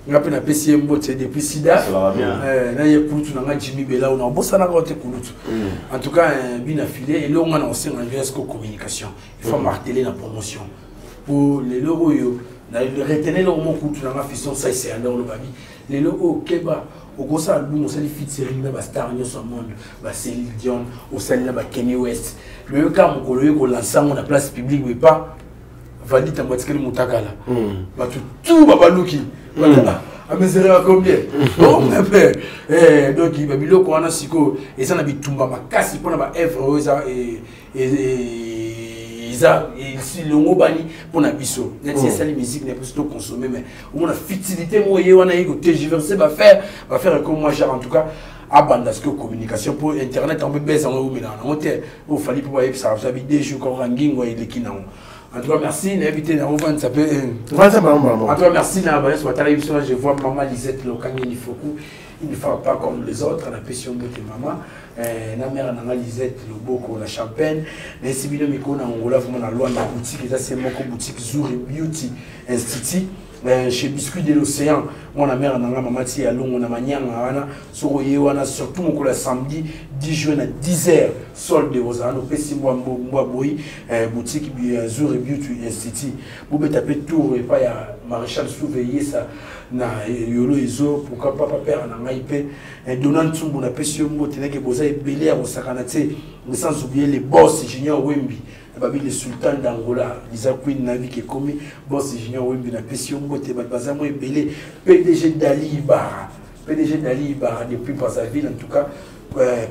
ngapi na pesi mbote depuis sida na ye kutu na Jimmy Bella on a bossa na rote kutu en tout cas bien affilé et là on a aussi en USCO communication il faut marteler la promotion pour les logos retenez le moment kutu na fission ça c'est alors le babi les logos keba au gros album on s'est fit série na star nyo so monde ba Céline Dion au sein na ba Kanye West le cas mon collègue ko lancer na place publique mais pas valide ta moitié le mutakala ba tout babaluki à mesurer à combien bon mon père donc il va bilo ko ana siko et ça na bitumba makasi pour na ba œuvre ça et si le mot bani pour na biso c'est ça les musiques n'est pas tout consommer mais on a futilité moyen on a eu tergiversé va faire comme moi en tout cas à bandas que communication pour internet on peut baisser en haut mais là on était au fallait pour ça ça avait des jours comme ranking ou il est qui non. En tout cas, merci. L'invité n'a pas ça peut. En tout cas, merci. Je vois maman Lisette Lokanye Nifoku. Il ne fait pas comme les autres. On a passion de maman. La mère n'a Lisette Loboko la Champagne. Mais si bien Miko na Angola, vraiment la loi de la boutique. Et ça c'est mon boutique Zuri Beauty Institute. Chez Biscuit de l'Océan, mon mère n'a pas mati à Londres, on a manière à surtout mon collègue samedi 10 juin à 10h, solde de Rosanne, au Pessimbois Boui, boutique Zuri Beauty Institute. Vous pouvez taper tour et pas à Maréchal surveiller ça. Na yolo izo pourquoi pas père na ngaipe donnant tout mon appétit au mot tenait que vous avez belé à vos sakanate sans oublier les boss Junior Wemby babi le sultan d'Angola Lisa Queen Navi qui est commis boss Junior Wemby na pétion boté bazamo et belé PDG d'Ali Ibarra depuis par sa ville en tout cas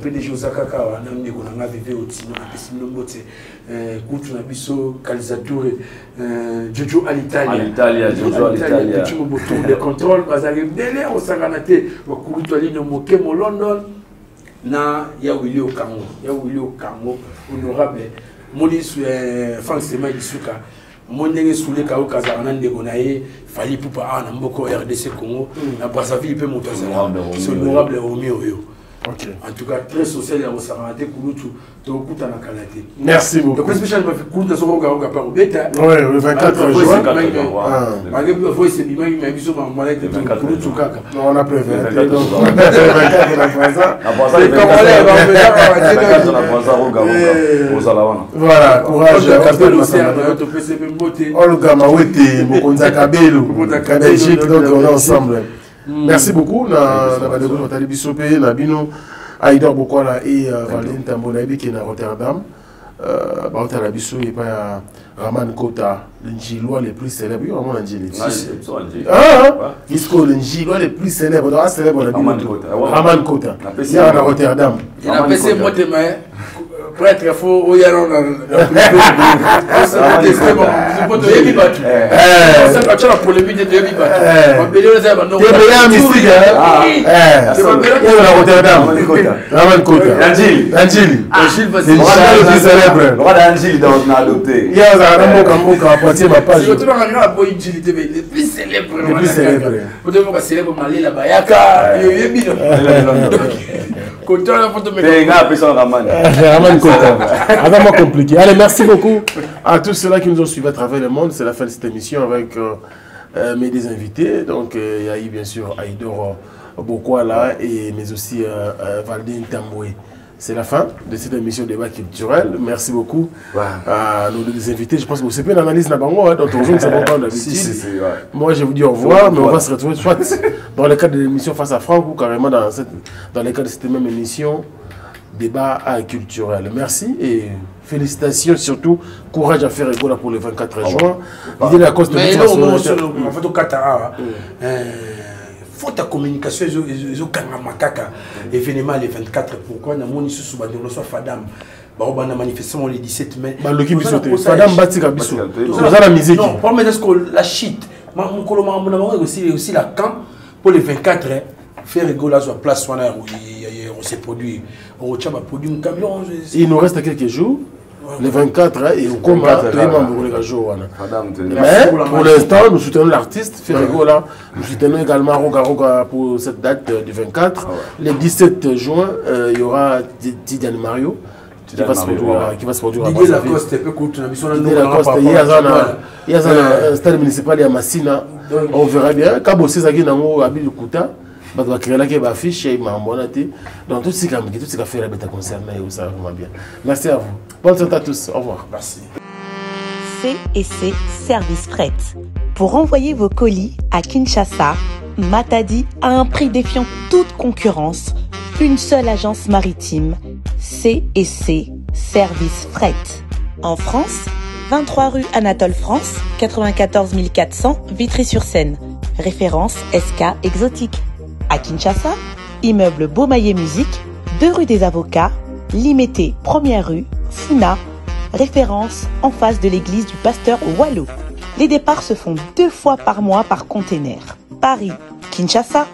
PDG Osakaka on a mis qu'on a vécu au Tino na pétion boté kutu na biso Kalizature Jojo Alitalia tu me bouton de contrôle bazali belé au sakanate au kutu ali no mokemo London na ya Willy Okango honorable Modi Frank Sema Isuka Mondenge Soule Kao Kazarana Ndegonaye Fali Poupa na Mboko RDC Congo na Brazzaville pe Motoza c'est honorable Romeo. En tout cas, très social, il y a aussi un Kouloutou, Tokuta Nakalate. Merci beaucoup. Donc, spécial, il m'a fait Koulouta Soroga Par Beta. Oui, le 24 juin. Malgré le voice, c'est bien, il m'a vu sur ma molette de Kouloutou Kaka. Non, on a préféré. Donc, on a 24 de la Franza. Voilà, courage. Olga Mawete, Mokonza Kabelo, Belgique, donc on est ensemble. Merci beaucoup. Nathalie Bissopé, Nabino, Aïdor Bokola et Valérie Tambonabi qui est à Rotterdam. Rotterdam Bissou et pas Raman Kota, le Njilois les plus célèbres. Oui, vraiment Njili. Ah, Isco, le Njilois les plus célèbres. Dans la célèbre, Raman Kota. Il y a à Rotterdam. Il a passé moi de main. Prêtre, faut où y aller on a la polémique de Debi Batu. On peut dire ça maintenant. Raman Kota. Angeli. Le roi d'Angeli on a adopté. Il y a un Poitiers ma page. Si tu regardes la boy Angeli TV, les plus célèbres. Vous devez célèbre Malé la Bayaka. Vraiment compliqué. Allez, merci beaucoup à tous ceux-là qui nous ont suivis à travers le monde. C'est la fin de cette émission avec mes deux invités. Donc, il y a eu bien sûr Aïdor Bokwala mais aussi Valdin Tamboué. C'est la fin de cette émission débat culturel. Merci beaucoup à nos deux invités. Je pense que c'est pas une analyse donc on ne sait pas d'habitude. Moi, je vous dis au revoir, mais on va se retrouver soit dans le cadre de l'émission Face à Franck ou carrément dans le cadre de cette même émission débat culturel. Merci et félicitations, surtout courage à faire école pour le 24 juin. L'idée de la cause de faut ta communication ils ont makaka événement les 24 pourquoi na moni sous bandolo soit fadam ba bana manifestation le 17 mai ba loki bisoté fadam batika biso ça la musique non pas mais est-ce que la shit mon coloma aussi la camp pour les 24 faire rigoler à place on s'est produit on tient ma produit un camion il nous reste quelques jours le 24 et au combat, mais pour l'instant, nous soutenons l'artiste Ferregola. Nous soutenons également Roga pour cette date du 24. Le 17 juin, il y aura Didiane Mario qui va se produire à Brazzaville. Il y a un stade municipal à Massina. On verra bien. Cabo Césagui Nango Abil Kouta. Donc tout ce qui a fait la bête concernée, ça va vraiment bien. Merci à vous. Bonne soirée à tous. Au revoir. Merci. C&C Service Fret. Pour envoyer vos colis à Kinshasa, Matadi a un prix défiant toute concurrence. Une seule agence maritime. C&C Service Fret. En France, 23 rue Anatole France, 94 400 Vitry-sur-Seine. Référence SK Exotique. À Kinshasa, immeuble Beaumaillé Musique, 2 rue des Avocats, Limité, 1er rue, Funa, référence en face de l'église du pasteur Wallo. Les départs se font 2 fois par mois par container. Paris, Kinshasa,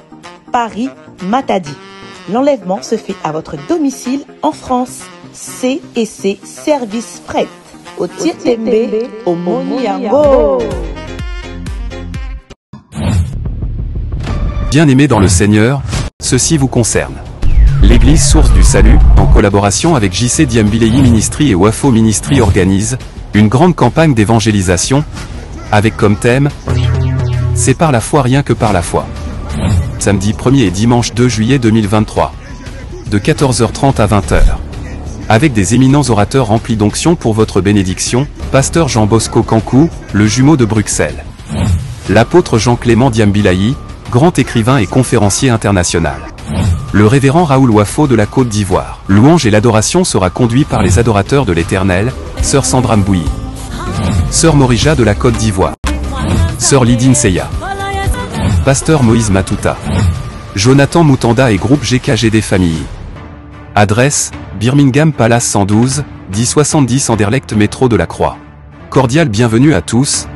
Paris, Matadi. L'enlèvement se fait à votre domicile en France. C&C Service Fret. Au Tirtembe, au Moniango. Bien-aimés dans le Seigneur, ceci vous concerne. L'Église Source du Salut, en collaboration avec JC Diambilei Ministry et Wafo Ministry organise une grande campagne d'évangélisation avec comme thème « C'est par la foi rien que par la foi ». Samedi 1er et dimanche 2 juillet 2023. De 14h30 à 20h. Avec des éminents orateurs remplis d'onction pour votre bénédiction, Pasteur Jean Bosco Kankou, le jumeau de Bruxelles. L'apôtre Jean-Clément Diambilei, grand écrivain et conférencier international. Le révérend Raoul Wafo de la Côte d'Ivoire. Louange et l'adoration sera conduit par les adorateurs de l'Éternel, Sœur Sandra Mbouyi, Sœur Morija de la Côte d'Ivoire, Sœur Lydine Seya, Pasteur Moïse Matuta, Jonathan Moutanda et groupe GKGD Famille. Adresse, Birmingham Palace 112, 1070 Anderlecht métro de la Croix. Cordial bienvenue à tous.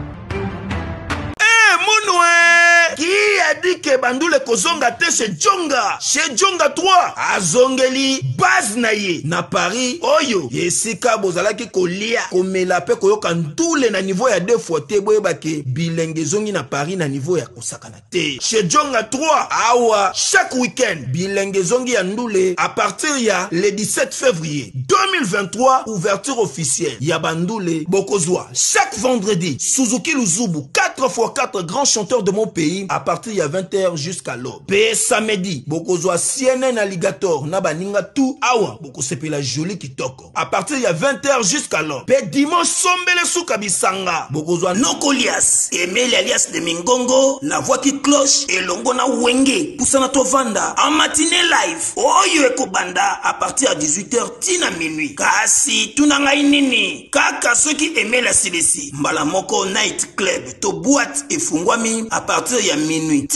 dit que bandule kozonga te chez Djonga 3 azongeli base na ye na Paris oyo yesika bozalaki kolia komela pe koyoka ntule na niveau ya 2 fois te boyebake bilenge zongi na Paris na niveau ya kosakana te chez Djonga 3 awa chaque week-end bilenge zongi ya ndule à partir ya le 17 février 2023 ouverture officielle ya bandule bokozwa chaque vendredi Suzuki Luzubu 4x4 grands chanteurs de mon pays à partir ya 20h jusqu'à l'aube. Pe samedi, bokozwa CNN Alligator na baninga tout awa boko sepela joli kitoko. À partir ya 20h jusqu'à l'aube. Pe dimanche sombele suka bisanga. Bokozwa Nokolias, Emile alias de Mingongo, na voix qui cloche et longo na wenge. Poussana tovanda en matinée live. Oyo ekobanda à partir à 18h tina minuit. Kasi tunanga inini. Kaka ceux qui aimaient la CDC. Mbala moko night club to boîte et fungwami à partir ya minuit.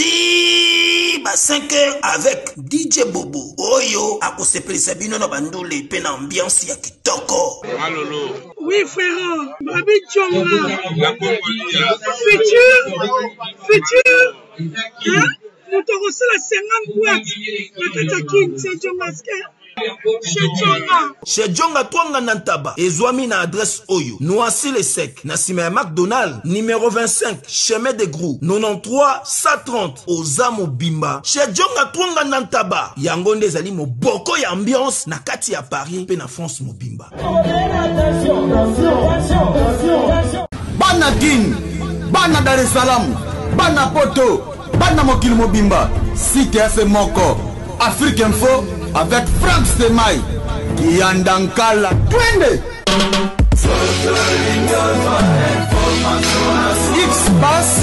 Ba 5h avec DJ Bobo. Oyo akosepelisa bino na bandule pe na ambiance ya kitoko. Alolo. Oui frère, Babi Djonga. La Congolia. Futur. Hein? Nous te reçons la 50 boîtes. La Tatakin, c'est Djonga. chez Djonga Twanga Nantaba ezwami na adresse oyo Noisy le Sec na sima ya McDonald numéro 25 chemin de Grou 93 130 Ozamo Bimba chez Djonga Twanga Nantaba yango nde ezali moboko ya ambiance na kati ya Paris pe na France mobimba. Bana Guine, Bana Dar es Salaam, Bana Poto, Bana Mokili Mobimba, CTF Moko, Afrique Info avec Franck Semaï, Yandankala, Twende. X-Bass,